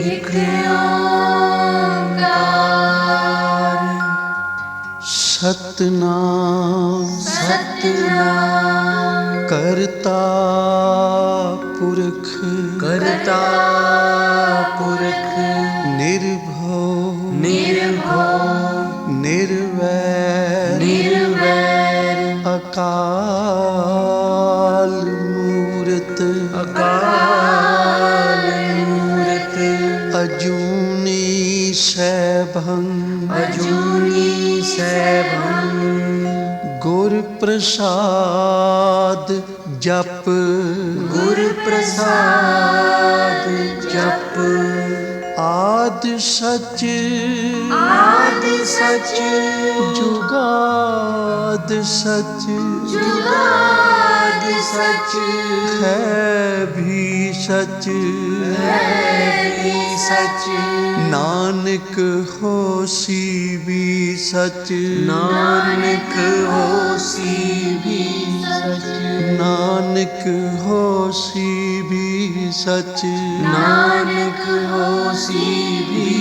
एक ओंकार सतनाम सतनाम करता पुरख करता पुरख निर्भव निर्भव निर्वैर निर्वैर अकाल मूरत अकाल मूरत अजूनी सैभं अजूनी सैभं गुर प्रसाद जप गुर प्रसाद जप आद सच आद सच जुगाद सच जुगाद सच है भी सच है भी सच नानक होसी भी सच नानक होसी भी सच नानक होसी भी सच नानक होसी भी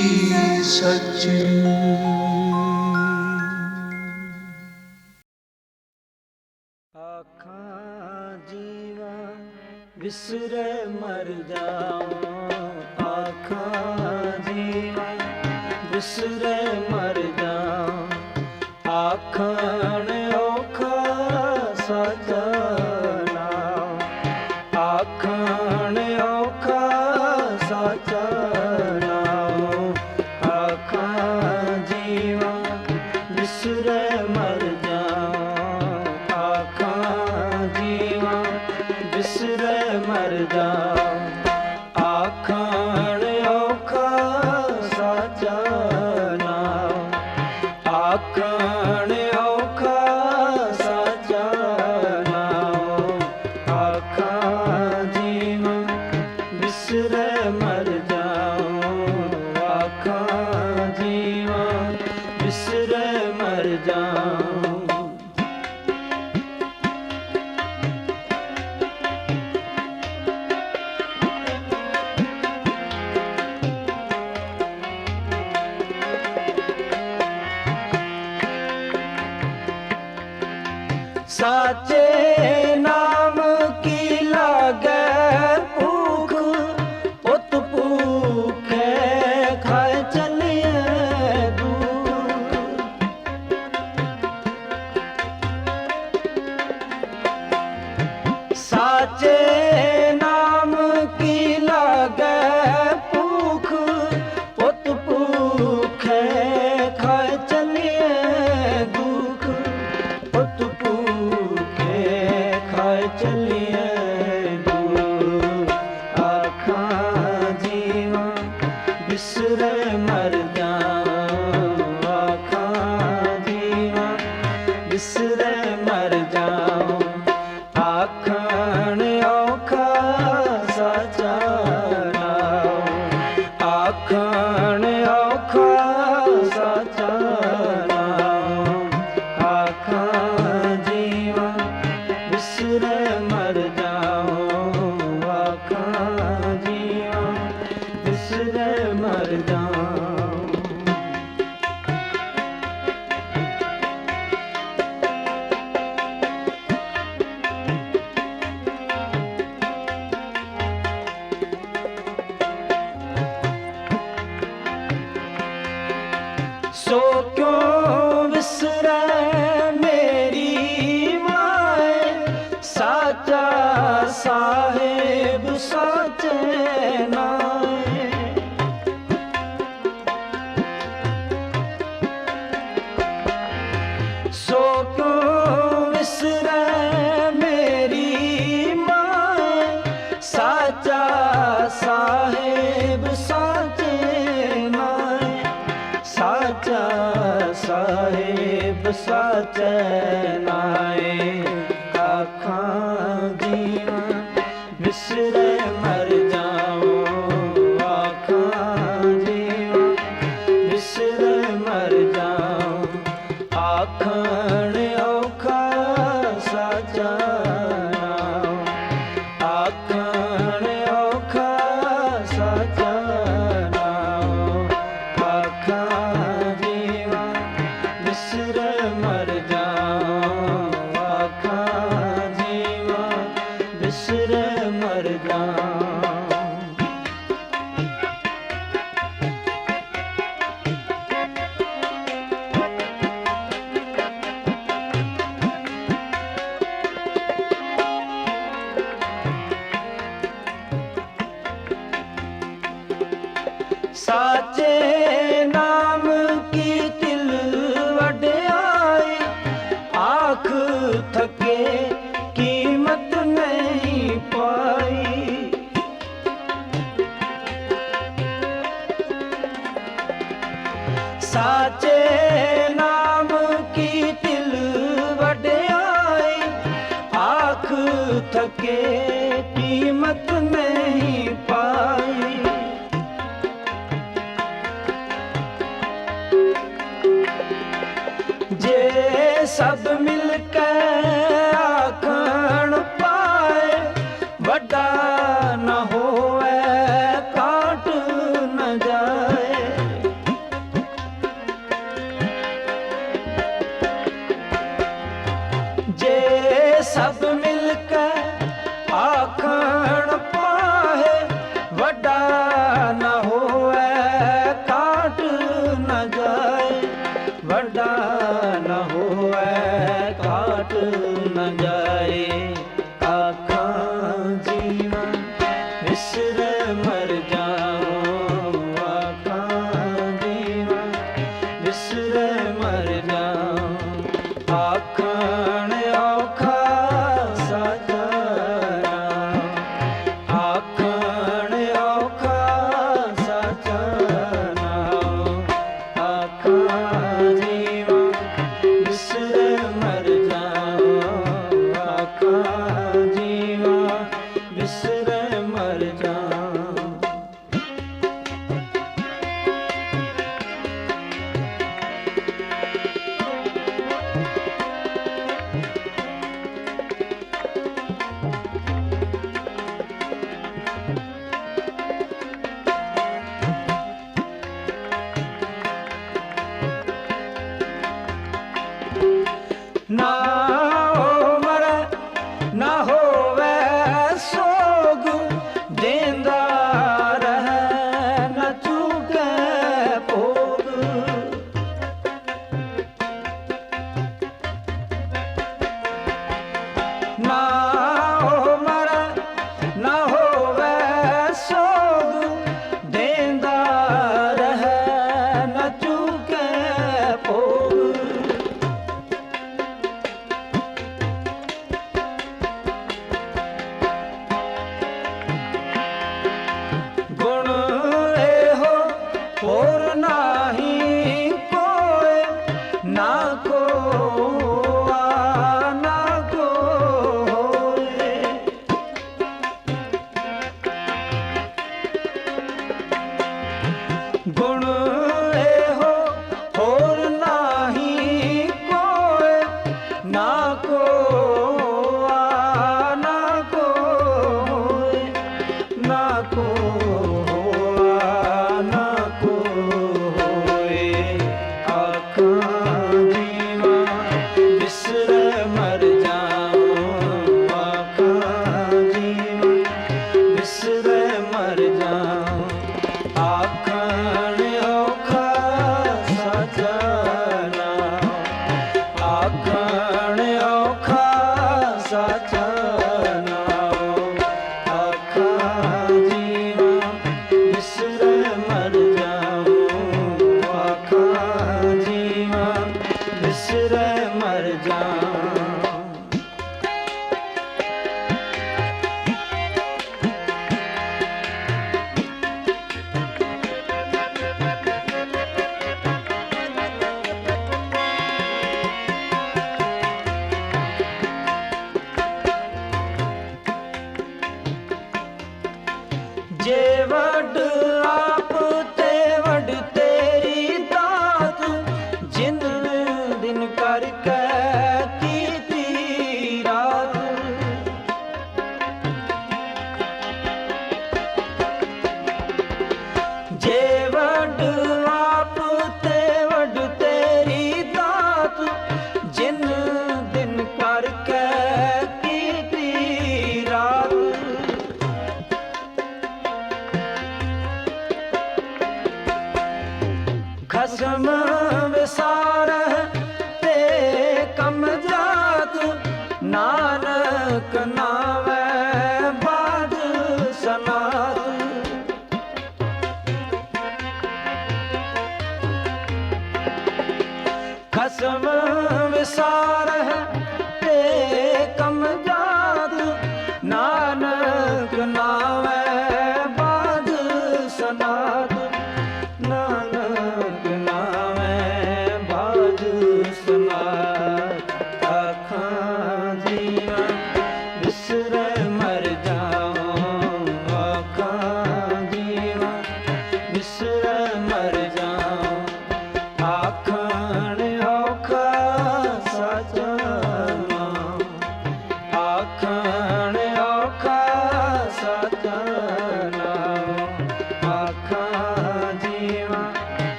सच आखां जीवा विसरे मर जावां आखां जीवा विसरे मर जावां आखण औखा साचा नाम आखण औखा साचा नाम आखां जीवा विसरे मर जावां आखां जीवा विसरे मर जावां आखण औखा साचा नाम आखण औखा साचा नाम आखां जीवा विसरे मर जावां आखां जीवा विसरे मर जावां साचे नाम की लागे भूख पुत भूखे खाए चलिए दूर साचे नाम की लागे भूख पुत भूखे खाए चलिए दुख पुत भूखे खाए चलिए दूर आखां जीवा बिसरे मर जाऊं आखां जीवा बिसरे मर जाऊं आखण औखा साचा नाम आखण औखा साचा नाम आखां जीवा बिसरे मर जाऊं आखां जीवा बिसरे मर जाऊं सो क्यों विसरे मेरी माए साचा साहेब साचे नाए सो क्यों विसरे मेरी माए साचा साहेब साचे नाए साचा साहेब साचे नाए आखां जीवा विसरे मर जाऊं आखां जीवा विसरे मर जाऊं आखण औखा साचा नाम के कीमत नहीं पाई। जे सब मिलकर आखण पाए, वड्डा न होवे काट न जाए। जे सब मिलकर आखण पाए, वड्डा न होवे काट न जाए। वड्डा न होवे काट न जाए। आखां जीवा विसर मर जाऊं, आखां जीवा विसर मर जाऊं। आखण औखा साचा नाम, आखण औखा साचा नाम। आखां जीवा विसर मर जाऊं, आखां जीवा विसर मर जाऊं। ना उमर ना होवे सोग, देंदा रहे न चूके भोग। ना उमर ना होवे सोग, देंदा रहे न चूके भोग। गुण एहो और नाही कोय, ना को आ ना को होए। गुण एहो और नाही कोय, ना को आ ना को होए। ना को आ ना को होए। आखां जीवा विसर मर जाऊं, आखां जीवा विसर मर जाऊं। आखण औखा साचा नाम, आखण औखा साचा नाम। आखां जीवा विसर मर जाऊं, आखां जीवा विसर मर जाऊं। जे वड आप ते वड तेरी दात, जिन दिन करके कीती रात। जे वड आप ते वड तेरी दात, जिन दिन करके कीती रात। खसम विसार ते कम जात, नानक नावे बाद सनात। खसम विसार ते कम जात, नानक नावे बाद सनात। नानक नावे बाद सनात। आखां जीवा विसर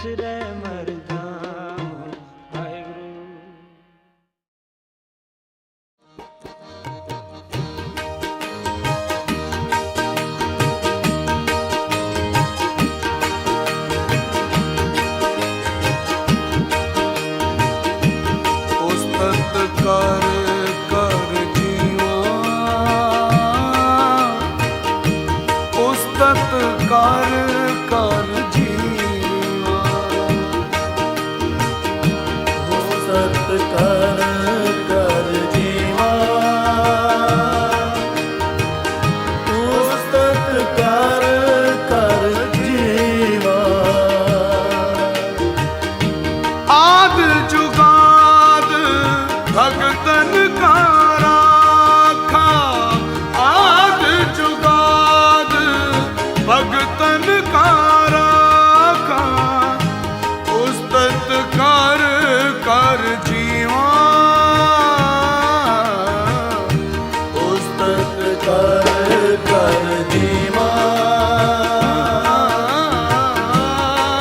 ਬਿਸਰੈ ਮਰ ਜਾਵਾਂ। ਵਾਹਿਗੁਰੂ। ਉਸਤਤ ਕਰ ਕਰ ਜੀਵਾ, ਉਸਤਤ ਕਰ ਕਰ ਜੀਵਾ, ਉਸਤਤ ਕਰ ਕਰ ਜੀਵਾ, ਉਸਤਤ ਕਰ ਕਰ ਜੀਵਾ। ਆਦ ਜੁਗਾਦ ਭਗਤਨ ਕਾ ਰਾਖਾ, ਆਦ ਜੁਗਾਦ ਭਗਤਨ ਕਾ ਰਾਖਾ, ਉਸਤਤ ਕਰ ਕਰ ਜੀਵਾ, ਉਸਤਤ ਕਰ ਕਰ ਜੀਵਾ,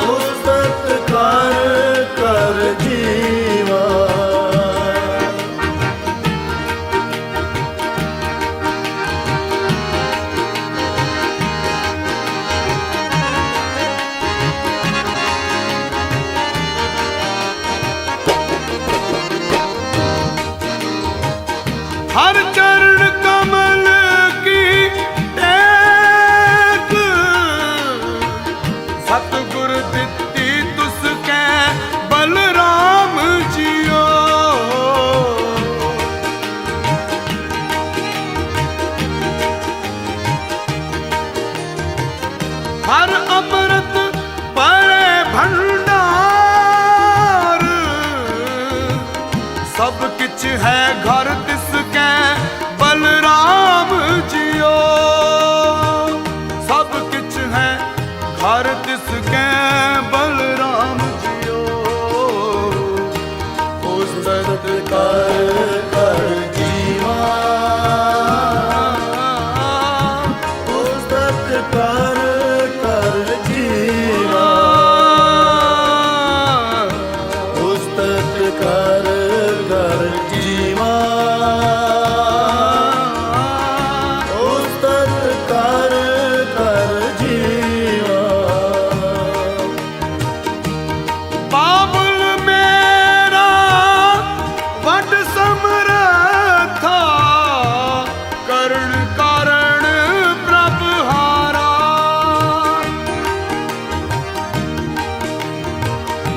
ਉਸਤਤ ਕਰ ਕਰ ਜੀਵਾ। हर चरण कमल की टेक, सतगुर दित्ती तुसकै बलराम जियो। हर अमृत पड़े भंडार, सब किछ है घर तिसकै बलराम जियो। सब किछ है घर तिसकै बलराम जियो। उस्तत कर कर जीवा, उस्तत कर कर जीवा, उस्तत कर कर जीवा, उस्तत कर कर जीवा। बाबुल मेरा वड समरथा, करण कारण प्रभ हारा।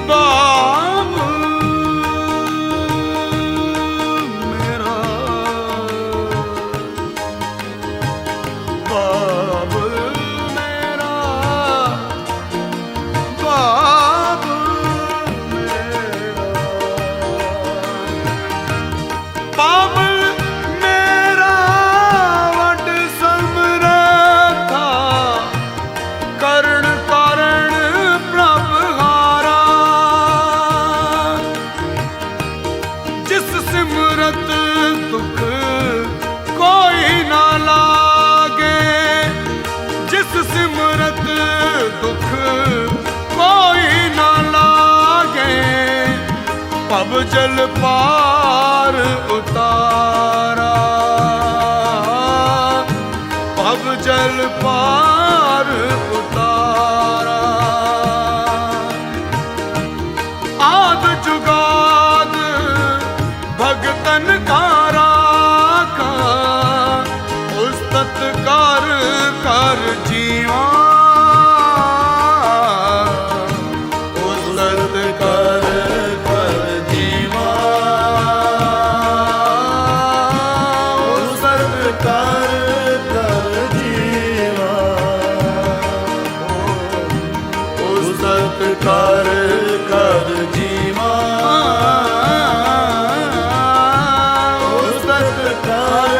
बाबुल मेरा, बाबुल मेरा, बाबुल मेरा, बाबुल मेरा वड समरथा, करण कारण प्रभ हारा। जिस सिमरत दुख कोई ना लागे, जिस सिमरत दुख कोई ना लागे, पब जल पार उतारा, पब जल पार उतारा। आद जुगाद भगतन का राखा, उस्तत कर कर जीवा, उस्तत कर कर जीवा, उस्तत कर कर जीवा, उस्तत कर कर जीवा, उस्तत कर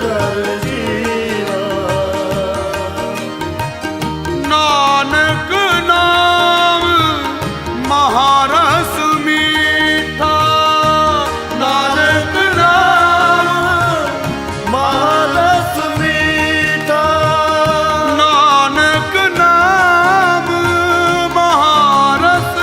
कर जीवा। नानक नाम महारस मीठा, नानक नाम महारस मीठा, नानक नाम महारस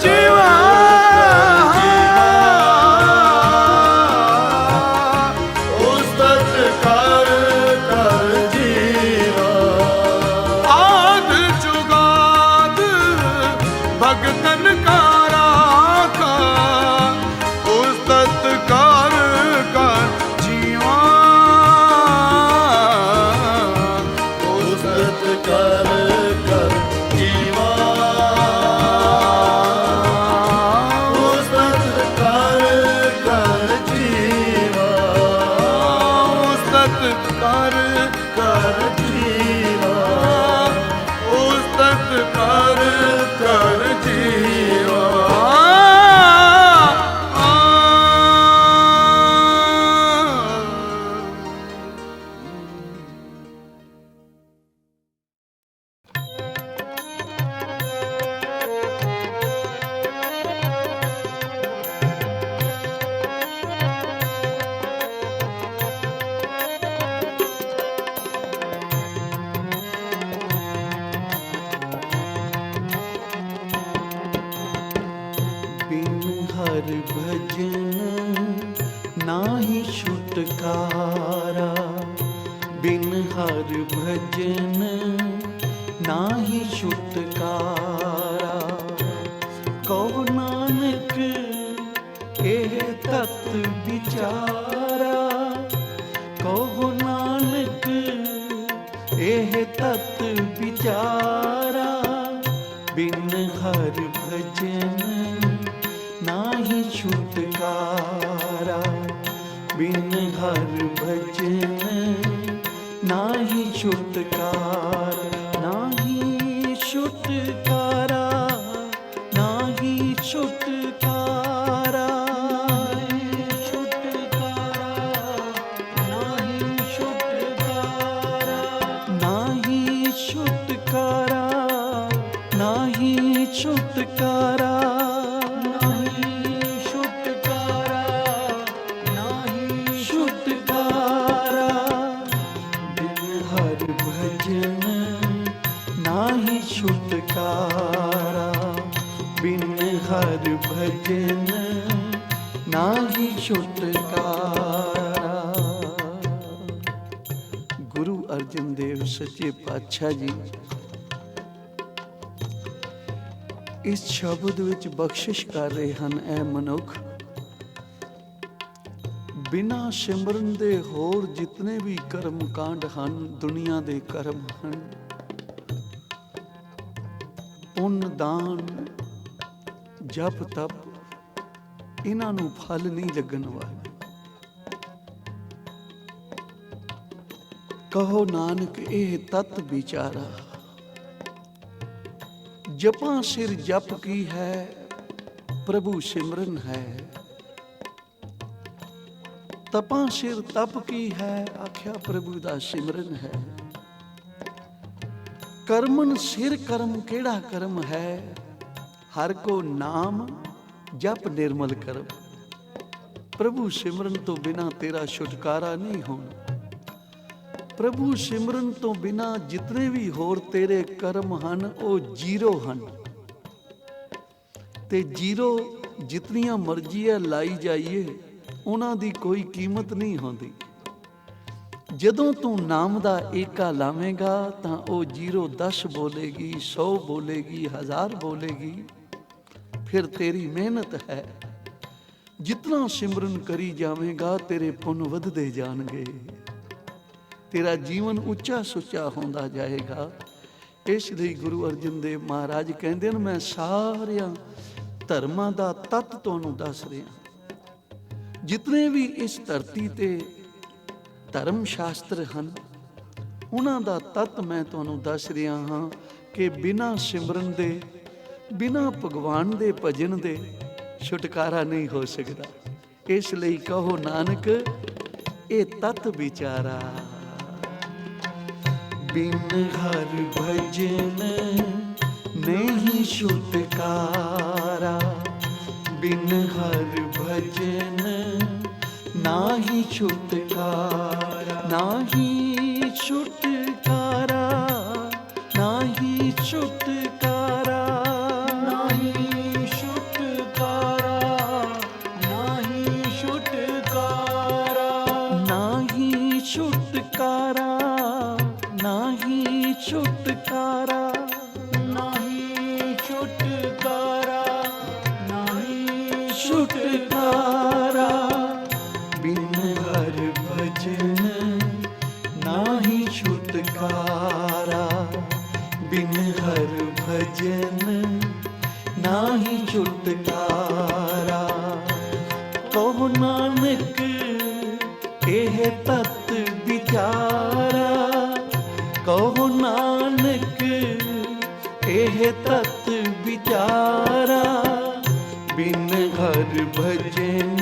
जीवा उस्तत कर कर जीवा आद जुगाद भगतन का राखा उस्तत कर कर जीवा उस्तत कर कर जीवा उस्तत कर कर जीवा उस्तत कर कर जीवा उस्तत कर कर जीवा बिन हर भजन नाही छुटकारा बिन हर भजन नाही छुटकारा कहो नानक एह तत विचारा कहो नानक एह तत विचारा बिन हर भजन नाही छुटकारा बिन हर भजन नाही छुटकारा नाही छुटकारा नाही छुटकारा छुटकारा नाही छुटकारा नाही छुटकारा नाही छुटकारा नाही छुटकारा नाही छुटकारा बिन हर भजन नाही छुटकारा बिन हर भजन नाही छुटकारा। गुरु अर्जन देव सच्चे पातशाह जी इस शब्द ਵਿੱਚ ਬਖਸ਼ਿਸ਼ ਕਰ ਰਹੇ ਹਨ। ਇਹ ਮਨੁੱਖ ਬਿਨਾਂ ਸਿਮਰਨ ਦੇ ਹੋਰ ਜਿਤਨੇ ਵੀ ਕਰਮ ਕਾਂਡ ਹਨ, ਦੁਨੀਆ ਦੇ ਕਰਮ ਹਨ, ਪੁੰਨ ਦਾਨ ਜਪ ਤਪ, ਇਹਨਾਂ ਨੂੰ ਫਲ ਨਹੀਂ ਲੱਗਣ ਵਾਲੇ। ਕਹੋ ਨਾਨਕ ਇਹ ਤਤ ਵਿਚਾਰਾ जपा सिर जप की है प्रभु सिमरन है, तपा सिर तप की है आख्या प्रभु दा सिमरन है। कर्मन सिर कर्म केड़ा कर्म है, हर को नाम जप निर्मल कर्म। प्रभु सिमरन तो बिना तेरा छुटकारा नहीं होना। प्रभु सिमरन तो बिना जितने भी होर तेरे कर्म ਹਨ ਉਹ ਜ਼ੀਰੋ ਹਨ ਤੇ ਜ਼ੀਰੋ ਜਿਤਨੀਆਂ ਮਰਜ਼ੀਆਂ ਲਾਈ ਜਾਈਏ ਉਹਨਾਂ ਦੀ ਕੋਈ ਕੀਮਤ ਨਹੀਂ ਹੁੰਦੀ। ਜਦੋਂ ਤੂੰ ਨਾਮ ਦਾ ਏਕਾ ਲਾਵੇਂਗਾ ਤਾਂ ਉਹ ਜ਼ੀਰੋ 10 ਬੋਲੇਗੀ, 100 ਬੋਲੇਗੀ, 1000 ਬੋਲੇਗੀ। ਫਿਰ ਤੇਰੀ ਮਿਹਨਤ ਹੈ। ਜਿਤਨਾ ਸਿਮਰਨ ਕਰੀ ਜਾਵੇਂਗਾ ਤੇਰੇ ਪੁੰਨ ਵਧਦੇ ਜਾਣਗੇ, तेरा जीवन उच्चा सुच्चा होंदा जाएगा। इसलिए गुरु अर्जन देव महाराज कहते हैं मैं सारिया धर्मां दा तत्त तुहानूं दस रहा। जितने भी इस धरती ते धर्म शास्त्र हैं उन्हां दा तत्त मैं तुहानूं दस रहा हाँ कि बिना सिमरन दे बिना भगवान दे भजन दे छुटकारा नहीं हो सकता। इसलिए कहो नानक ये तत्त विचारा बिन हर भजन नहीं छुटकारा बिन हर भजन नाही छुटकारा नाही छुटकारा नाही छुटकारा नाही छुटकारा, बिन हर भजन नाही छुटकारा, बिन हर भजन नाही छुटकारा। कहो नानक एह तत विचारा, कहो नानक एह तत विचारा, बिन हर भजन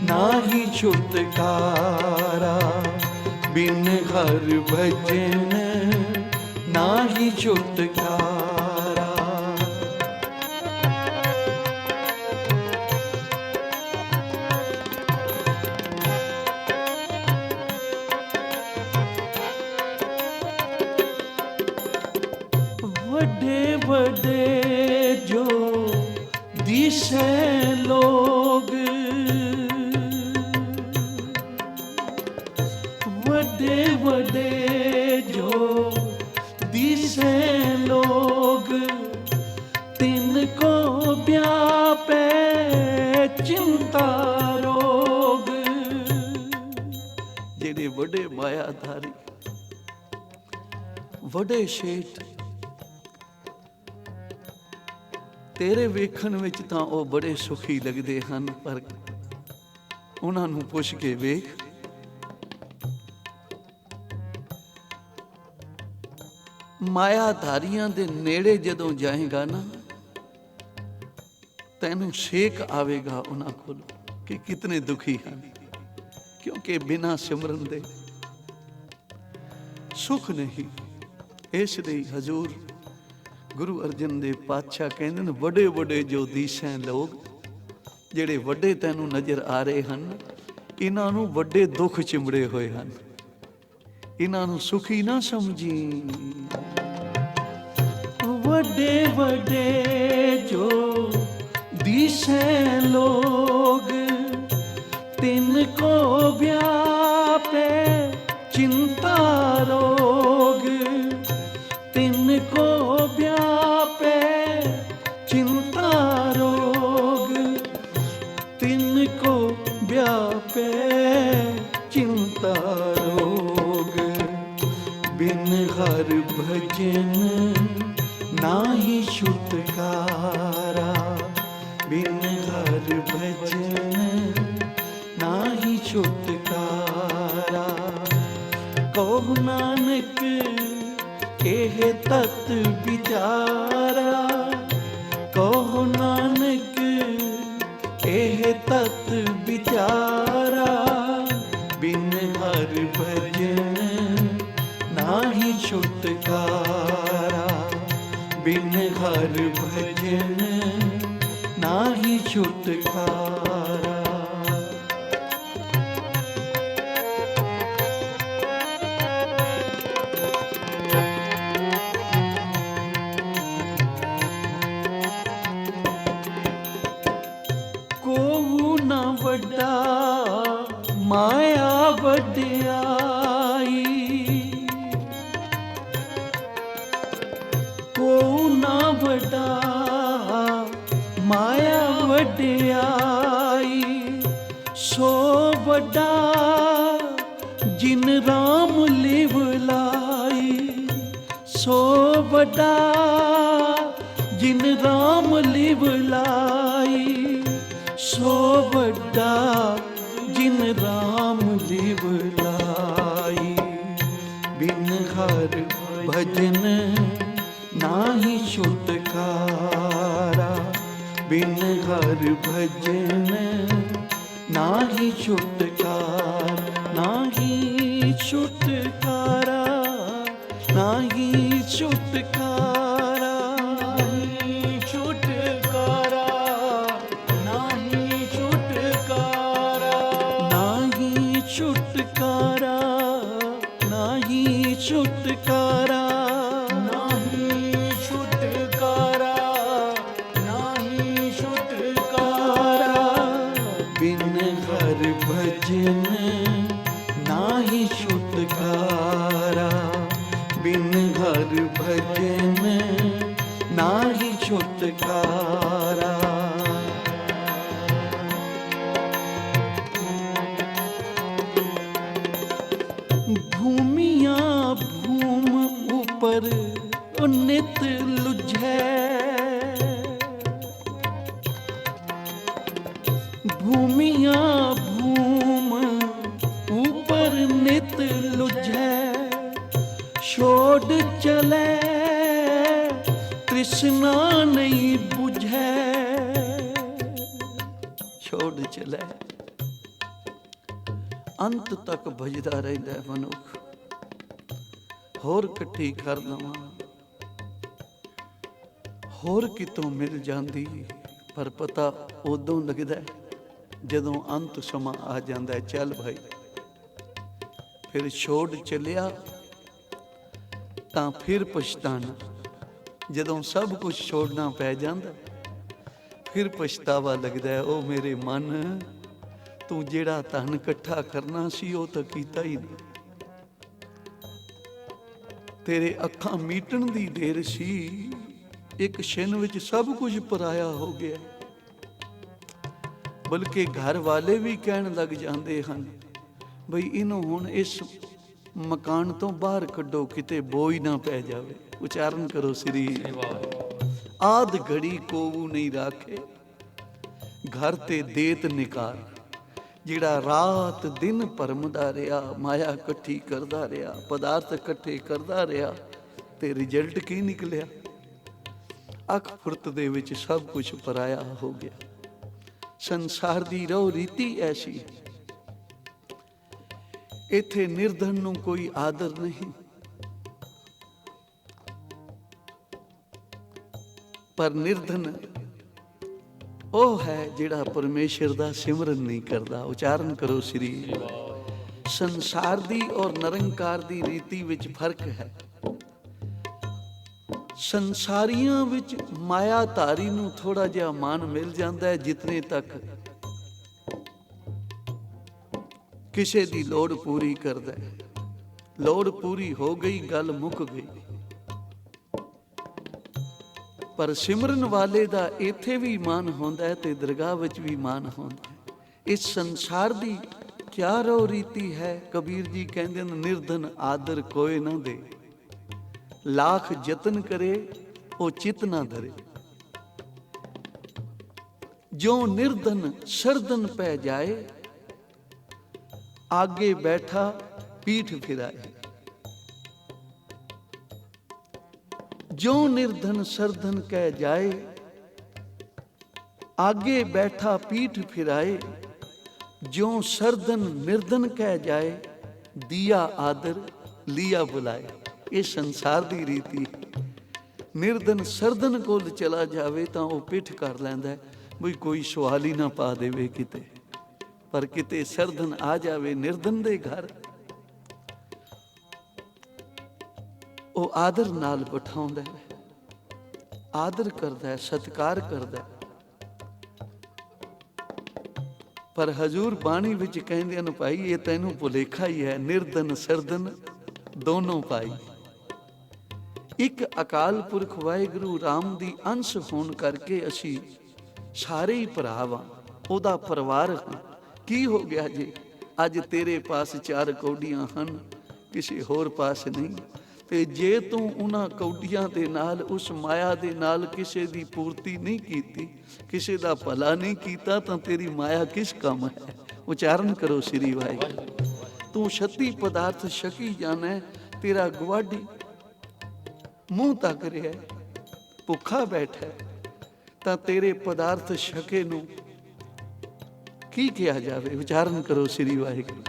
नाही छुटकारा, बिन हर भजन नाही छुटकारा। वड्डे वड्डे जो दिसे लोग, वड्डे वड्डे जो दिसे लोग, तिनको व्यापे चिंता रोग। जेड़े वड्डे मायाधारी, वड्डे शेठ तेरे ਵੇਖਣ ਵਿੱਚ ਤਾਂ ਉਹ ਬੜੇ ਸੁਖੀ ਲੱਗਦੇ ਹਨ, ਪਰ ਉਹਨਾਂ ਨੂੰ ਪੁੱਛ ਕੇ ਵੇਖ, ਮਾਇਆਧਾਰੀਆਂ ਦੇ ਨੇੜੇ ਜਦੋਂ ਜਾਏਗਾ ਨਾ, ਤੈਨੂੰ ਛੇਕ ਆਵੇਗਾ ਉਹਨਾਂ ਕੋਲ ਕਿ ਕਿਤਨੇ ਦੁਖੀ ਹਨ, ਕਿਉਂਕਿ ਬਿਨਾਂ ਸਿਮਰਨ ਦੇ ਸੁਖ ਨਹੀਂ। ਇਸ ਲਈ ਹਜ਼ੂਰ गुरु अर्जन देव पातशाह कहते हैं, वड्डे वड्डे जो दिशा लोग, ਜਿਹੜੇ ਵੱਡੇ ਤੈਨੂੰ ਨਜ਼ਰ ਆ ਰਹੇ ਹਨ, ਇਹਨਾਂ ਨੂੰ ਵੱਡੇ ਦੁੱਖ ਚਿੰਬੜੇ ਹੋਏ ਹਨ, ਇਹਨਾਂ ਨੂੰ ਸੁਖੀ ਨਾ ਸਮਝੀ। ਵੱਡੇ ਵੱਡੇ ਜੋ ਦਿਸ਼ੇ ਲੋਗ, ਤਿੰਨ ਕੋ ਵਿਆਪੇ चिंता रोग, तिनको व्यापे चिंता रोग, तिनको व्यापे चिंता रोग। बिन हर भजन नाही छुटकारा, बिन हर भजन नाही छुटकारा। कहो नानक एह तत विचारा, कहो नानक एह तत विचारा। बिन हर भजन नाही छुटकारा, बिन हर भजन नाही छुटकारा। वड्डा माया वड्याई, को ना वड्डा माया वड्याई। सो वड्डा जिन राम लिव लाई, सो वड्डा जिन राम लिव लाई। सो वड्डा जिन राम लिव लाई। बिन हर भजन नाही छुटकारा, बिन हर भजन नाही छुटकारा, नाही छुटकारा, नाही छुटकारा, नाही छुटकारा, नाही छुटकारा, नाही छुटकारा, नाही छुटकारा, नाही छुटकारा, नाही छुटकारा। बिन हर भजन नाही छुटकारा, बिन हर भजन ਤ੍ਰਿਸ਼ਨਾ ਨਹੀਂ ਬੁਝੈ ਛੋੜ ਚਲੇ, ਅੰਤ ਤੱਕ ਭਜਦਾ ਰਹਿੰਦਾ ਹੈ ਮਨੁੱਖ। ਹੋਰ ਇਕੱਠੀ ਕਰ ਲਵਾਂ, ਹੋਰ ਕਿਤੋਂ ਮਿਲ ਜਾਂਦੀ, ਪਰ ਪਤਾ ਉਦੋਂ ਲੱਗਦਾ ਹੈ ਜਦੋਂ ਅੰਤ ਸਮਾਂ ਆ ਜਾਂਦਾ ਹੈ। ਚੱਲ ਭਾਈ, ਫਿਰ ਛੋੜ ਚੱਲਿਆ ਤਾਂ ਫਿਰ ਪਛਤਾਣਾ। ਜਦੋਂ ਸਭ ਕੁਝ ਛੋੜਨਾ ਪੈ ਜਾਂਦਾ ਫਿਰ ਪਛਤਾਵਾ ਲੱਗਦਾ ਹੈ, ਉਹ ਮੇਰੇ ਮਨ, ਤੂੰ ਜਿਹੜਾ ਧਨ ਇਕੱਠਾ ਕਰਨਾ ਸੀ ਉਹ ਤਾਂ ਕੀਤਾ ਹੀ ਨਹੀਂ। ਤੇਰੇ ਅੱਖਾਂ ਮੀਟਣ ਦੀ ਦੇਰ ਸੀ, ਇੱਕ ਛਿਨ ਵਿੱਚ ਸਭ ਕੁਝ ਪਰਾਇਆ ਹੋ ਗਿਆ। ਬਲਕਿ ਘਰ ਵਾਲੇ ਵੀ ਕਹਿਣ ਲੱਗ ਜਾਂਦੇ ਹਨ, ਬਈ ਇਹਨੂੰ ਹੁਣ ਇਸ ਮਕਾਨ ਤੋਂ ਬਾਹਰ ਕੱਢੋ, ਕਿਤੇ ਬੋਝ ਨਾ ਪੈ ਜਾਵੇ। ਉਚਾਰਨ ਕਰੋ ਸ੍ਰੀ ਆਦ ਘੜੀ ਕੋਵੂ ਨਹੀਂ ਰਾਖੇ, ਘਰ ਤੇ ਦੇਤ ਨਿਕਾਰ। ਜਿਹੜਾ ਰਾਤ ਦਿਨ ਭਰਮਦਾ ਰਿਹਾ, ਮਾਇਆ ਇਕੱਠੀ ਕਰਦਾ ਰਿਹਾ, ਪਦਾਰਥ ਇਕੱਠੇ ਕਰਦਾ ਰਿਹਾ, ਤੇ ਰਿਜ਼ਲਟ ਕੀ ਨਿਕਲਿਆ? ਅੱਖ ਫੁਰਤ ਦੇ ਵਿੱਚ ਸਭ ਕੁਝ ਪਰਾਇਆ ਹੋ ਗਿਆ। ਸੰਸਾਰ ਦੀ ਰਹੁ ਰੀਤੀ ਐਸੀ, ਇੱਥੇ ਨਿਰਧਨ ਨੂੰ ਕੋਈ ਆਦਰ ਨਹੀਂ, ਪਰ ਨਿਰਧਨ ਉਹ ਹੈ ਜਿਹੜਾ ਪਰਮੇਸ਼ਰ ਦਾ ਸਿਮਰਨ ਨਹੀਂ ਕਰਦਾ। ਉਚਾਰਨ ਕਰੋ ਸ੍ਰੀ। ਸੰਸਾਰ ਦੀ ਔਰ ਨਿਰੰਕਾਰ ਦੀ ਰੀਤੀ ਵਿੱਚ ਫਰਕ ਹੈ। ਸੰਸਾਰੀਆਂ ਵਿੱਚ ਮਾਇਆ ਧਾਰੀ ਨੂੰ ਥੋੜਾ ਜਿਹਾ ਮਾਨ ਮਿਲ ਜਾਂਦਾ ਹੈ, ਜਿਤਨੇ ਤੱਕ ਕਿਸੇ ਦੀ ਲੋੜ ਪੂਰੀ ਕਰਦਾ ਹੈ। ਲੋੜ ਪੂਰੀ ਹੋ ਗਈ, ਗੱਲ ਮੁੱਕ ਗਈ। ਪਰ ਸਿਮਰਨ ਵਾਲੇ ਦਾ ਇੱਥੇ ਵੀ ਮਾਨ ਹੁੰਦਾ ਹੈ ਤੇ ਦਰਗਾਹ ਵਿੱਚ ਵੀ ਮਾਨ ਹੁੰਦਾ ਹੈ। ਇਸ ਸੰਸਾਰ ਦੀ ਕਿਆ ਰੋ ਰੀਤੀ ਹੈ? ਕਬੀਰ ਜੀ ਕਹਿੰਦੇ ਨੇ, ਨਿਰਧਨ ਆਦਰ ਕੋਏ ਨਾ ਦੇ, ਲਾਖ ਯਤਨ ਕਰੇ ਉਹ ਚਿਤ ਨਾ ਧਰੇ। ਜੋ ਨਿਰਧਨ ਸਰਦਨ ਪੈ ਜਾਏ, आगे बैठा पीठ फिराए। जो निर्धन सरधन कह जाए, आगे बैठा पीठ फिराए। जो सरधन निर्धन कह जाए, दिया आदर लिया बुलाए। ये संसार दी रीति। निर्धन सरधन कोल चला जावे तां वो पिठ कर लैंदा है, बई कोई सवाल ही ना पा देवे किते। पर किते सरधन आ जावे निर्धन दे घर, वो आदर नाल बिठाउंदा है, आदर करदा है, सत्कार करदा है। पर हजूर बाणी विच कहंदे न, भाई ये तैनूं भुलेखा ही है, निर्धन सरधन दोनों पाई। एक अकाल पुरख वाहिगुरू राम दी अंश होण करके असी सारे ही भरा वां, ओदा परिवार हां। ਕੀ ਹੋ ਗਿਆ ਜੀ? ਅੱਜ ਤੇਰੇ ਪਾਸ 4 ਕੌਡੀਆਂ ਹਨ, ਕਿਸੇ ਹੋਰ ਪਾਸ ਨਹੀਂ। ਤੇ ਜੇ ਤੂੰ ਉਹਨਾਂ ਕੌਡੀਆਂ ਦੇ ਨਾਲ, ਉਸ ਮਾਇਆ ਦੇ ਨਾਲ ਕਿਸੇ ਦੀ ਪੂਰਤੀ ਨਹੀਂ ਕੀਤੀ, ਕਿਸੇ ਦਾ ਭਲਾ ਨਹੀਂ ਕੀਤਾ, ਤਾਂ ਤੇਰੀ ਮਾਇਆ ਕਿਸ ਕੰਮ ਹੈ? ਉਚਾਰਨ ਕਰੋ ਸ੍ਰੀ ਵਾਹਿਗੁਰੂ। ਤੂੰ 36 ਪਦਾਰਥ ਛਕੀ ਜਾਣਾ, ਤੇਰਾ ਗਵਾਢੀ ਮੂੰਹ ਤੱਕ ਰਿਹਾ, ਭੁੱਖਾ ਬੈਠਾ, ਤਾਂ ਤੇਰੇ ਪਦਾਰਥ ਛਕੇ ਨੂੰ ਕੀ ਕਿਹਾ ਜਾਵੇ? ਵਿਚਾਰਨ ਕਰੋ ਸ੍ਰੀ ਵਾਹਿਗੁਰੂ।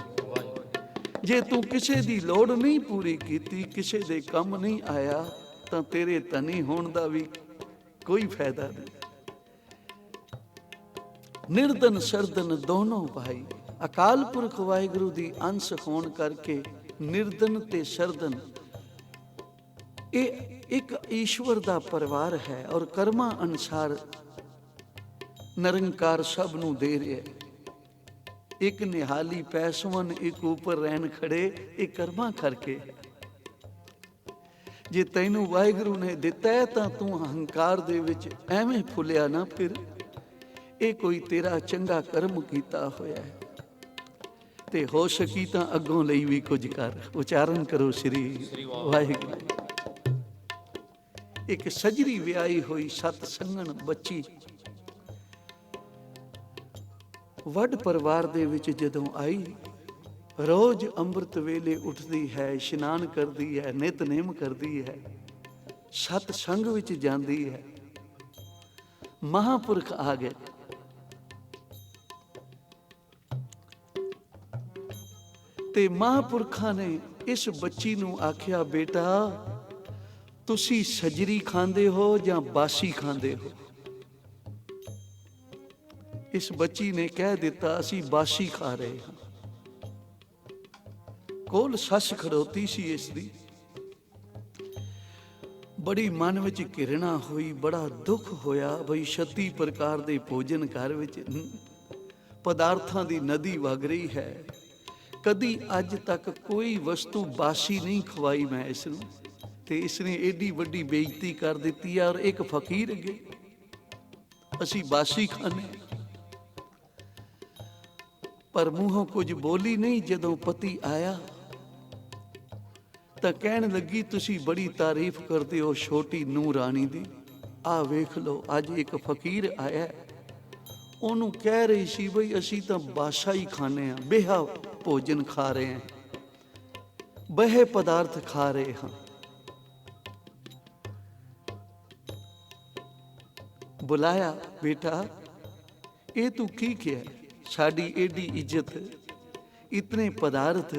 ਜੇ ਤੂੰ ਕਿਸੇ ਦੀ ਲੋੜ ਨਹੀਂ ਪੂਰੀ ਕੀਤੀ, ਕਿਸੇ ਦੇ ਕੰਮ ਨਹੀਂ ਆਇਆ, ਤਾਂ ਤੇਰੇ ਧਨੀ ਹੋਣ ਦਾ ਵੀ ਕੋਈ ਫਾਇਦਾ ਨਹੀਂ। ਨਿਰਧਨ ਸਰਧਨ ਦੋਨੋਂ ਭਾਈ, ਅਕਾਲ ਪੁਰਖ ਵਾਹਿਗੁਰੂ ਦੀ ਅੰਸ਼ ਹੋਣ ਕਰਕੇ ਨਿਰਧਨ ਤੇ ਸਰਧਨ ਇਹ ਇੱਕ ਈਸ਼ਵਰ ਦਾ ਪਰਿਵਾਰ ਹੈ, ਔਰ ਕਰਮਾਂ ਅਨੁਸਾਰ ਨਿਰੰਕਾਰ ਸਭ ਨੂੰ ਦੇ ਰਿਹਾ ਹੈ। ਇੱਕ ਨਿਹਾਲੀ ਪੈਸਵਨ, ਇੱਕ ਉੱਪਰ ਰਹਿਣ ਖੜੇ, ਇਹ ਕਰਮਾਂ ਕਰਕੇ ਹੈ। ਜੇ ਤੈਨੂੰ ਵਾਹਿਗੁਰੂ ਨੇ ਦਿੱਤਾ ਹੈ ਤਾਂ ਤੂੰ ਅਹੰਕਾਰ ਦੇ ਵਿੱਚ ਐਵੇਂ ਫੁੱਲਿਆ ਨਾ ਫਿਰ। ਇਹ ਕੋਈ ਤੇਰਾ ਚੰਗਾ ਕਰਮ ਕੀਤਾ ਹੋਇਆ ਹੈ, ਤੇ ਹੋ ਸਕੀ ਤਾਂ ਅੱਗੋਂ ਲਈ ਵੀ ਕੁਝ ਕਰ। ਉਚਾਰਨ ਕਰੋ ਸ੍ਰੀ ਵਾਹਿਗੁਰੂ। ਇੱਕ ਸਜਰੀ ਵਿਆਹੀ ਹੋਈ 7 ਸੰਗਣ ਬੱਚੀ ਵੱਡ ਪਰਿਵਾਰ ਦੇ ਵਿੱਚ ਜਦੋਂ ਆਈ, ਰੋਜ਼ ਅੰਮ੍ਰਿਤ ਵੇਲੇ ਉੱਠਦੀ ਹੈ, ਇਸ਼ਨਾਨ ਕਰਦੀ ਹੈ, ਨਿਤਨੇਮ ਕਰਦੀ ਹੈ, ਸਤ ਸੰਗ ਵਿੱਚ ਜਾਂਦੀ ਹੈ। ਮਹਾਂਪੁਰਖ ਆ ਗਏ। ਤੇ ਮਹਾਂਪੁਰਖਾਂ ਨੇ ਇਸ ਬੱਚੀ ਨੂੰ ਆਖਿਆ, ਬੇਟਾ ਤੁਸੀਂ ਸਜਰੀ ਖਾਂਦੇ ਹੋ ਜਾਂ ਬਾਸੀ ਖਾਂਦੇ ਹੋ? ਇਸ ਬੱਚੀ ਨੇ ਕਹਿ ਦਿੱਤਾ, ਅਸੀਂ ਬਾਸੀ ਖਾ ਰਹੇ ਹਾਂ। ਕੋਲ ਸੱਸ ਖੜੋਤੀ ਸੀ ਇਸ ਦੀ। ਬੜੀ ਮਨ ਵਿੱਚ ਘਿਰਣਾ ਹੋਈ, ਬੜਾ ਦੁੱਖ ਹੋਇਆ ਬਈ 36 ਪ੍ਰਕਾਰ ਦੇ ਭੋਜਨ ਘਰ ਵਿੱਚ ਪਦਾਰਥਾਂ ਦੀ ਨਦੀ ਵਗ ਰਹੀ ਹੈ। ਕਦੀ ਅੱਜ ਤੱਕ ਕੋਈ ਵਸਤੂ ਬਾਸੀ ਨਹੀਂ ਖਵਾਈ ਮੈਂ ਇਸ ਨੂੰ, ਤੇ ਇਸ ਨੇ ਏਡੀ ਵੱਡੀ ਬੇਇੱਜ਼ਤੀ ਕਰ ਦਿੱਤੀ ਹੈ। ਔਰ ਇੱਕ ਫਕੀਰ ਅੱਗੇ ਅਸੀਂ ਬਾਸੀ ਖਾਣੇ, ਪਰ ਮੂੰਹੋਂ ਕੁਝ ਬੋਲੀ ਨਹੀਂ। ਜਦੋਂ ਪਤੀ ਆਇਆ ਤਾਂ ਕਹਿਣ ਲੱਗੀ, ਤੁਸੀਂ ਬੜੀ ਤਾਰੀਫ ਕਰਦੇ ਹੋ ਛੋਟੀ ਨੂੰਹ ਰਾਣੀ ਦੀ, ਆਹ ਵੇਖ ਲਓ ਅੱਜ ਇੱਕ ਫਕੀਰ ਆਇਆ। ਉਹਨੂੰ ਕਹਿ ਰਹੀ ਸੀ ਬਈ ਅਸੀਂ ਤਾਂ ਬਾਸਾ ਹੀ ਖਾਣੇ ਆ, ਬੇਹਾ ਭੋਜਨ ਖਾ ਰਹੇ ਹਾਂ, ਬਹੇ ਪਦਾਰਥ ਖਾ ਰਹੇ ਹਾਂ। ਬੁਲਾਇਆ, ਬੇਟਾ ਇਹ ਤੂੰ ਕੀ ਕਿਹਾ? ਸਾਡੀ ਏਡੀ ਇੱਜ਼ਤ, ਇਤਨੇ ਪਦਾਰਥ,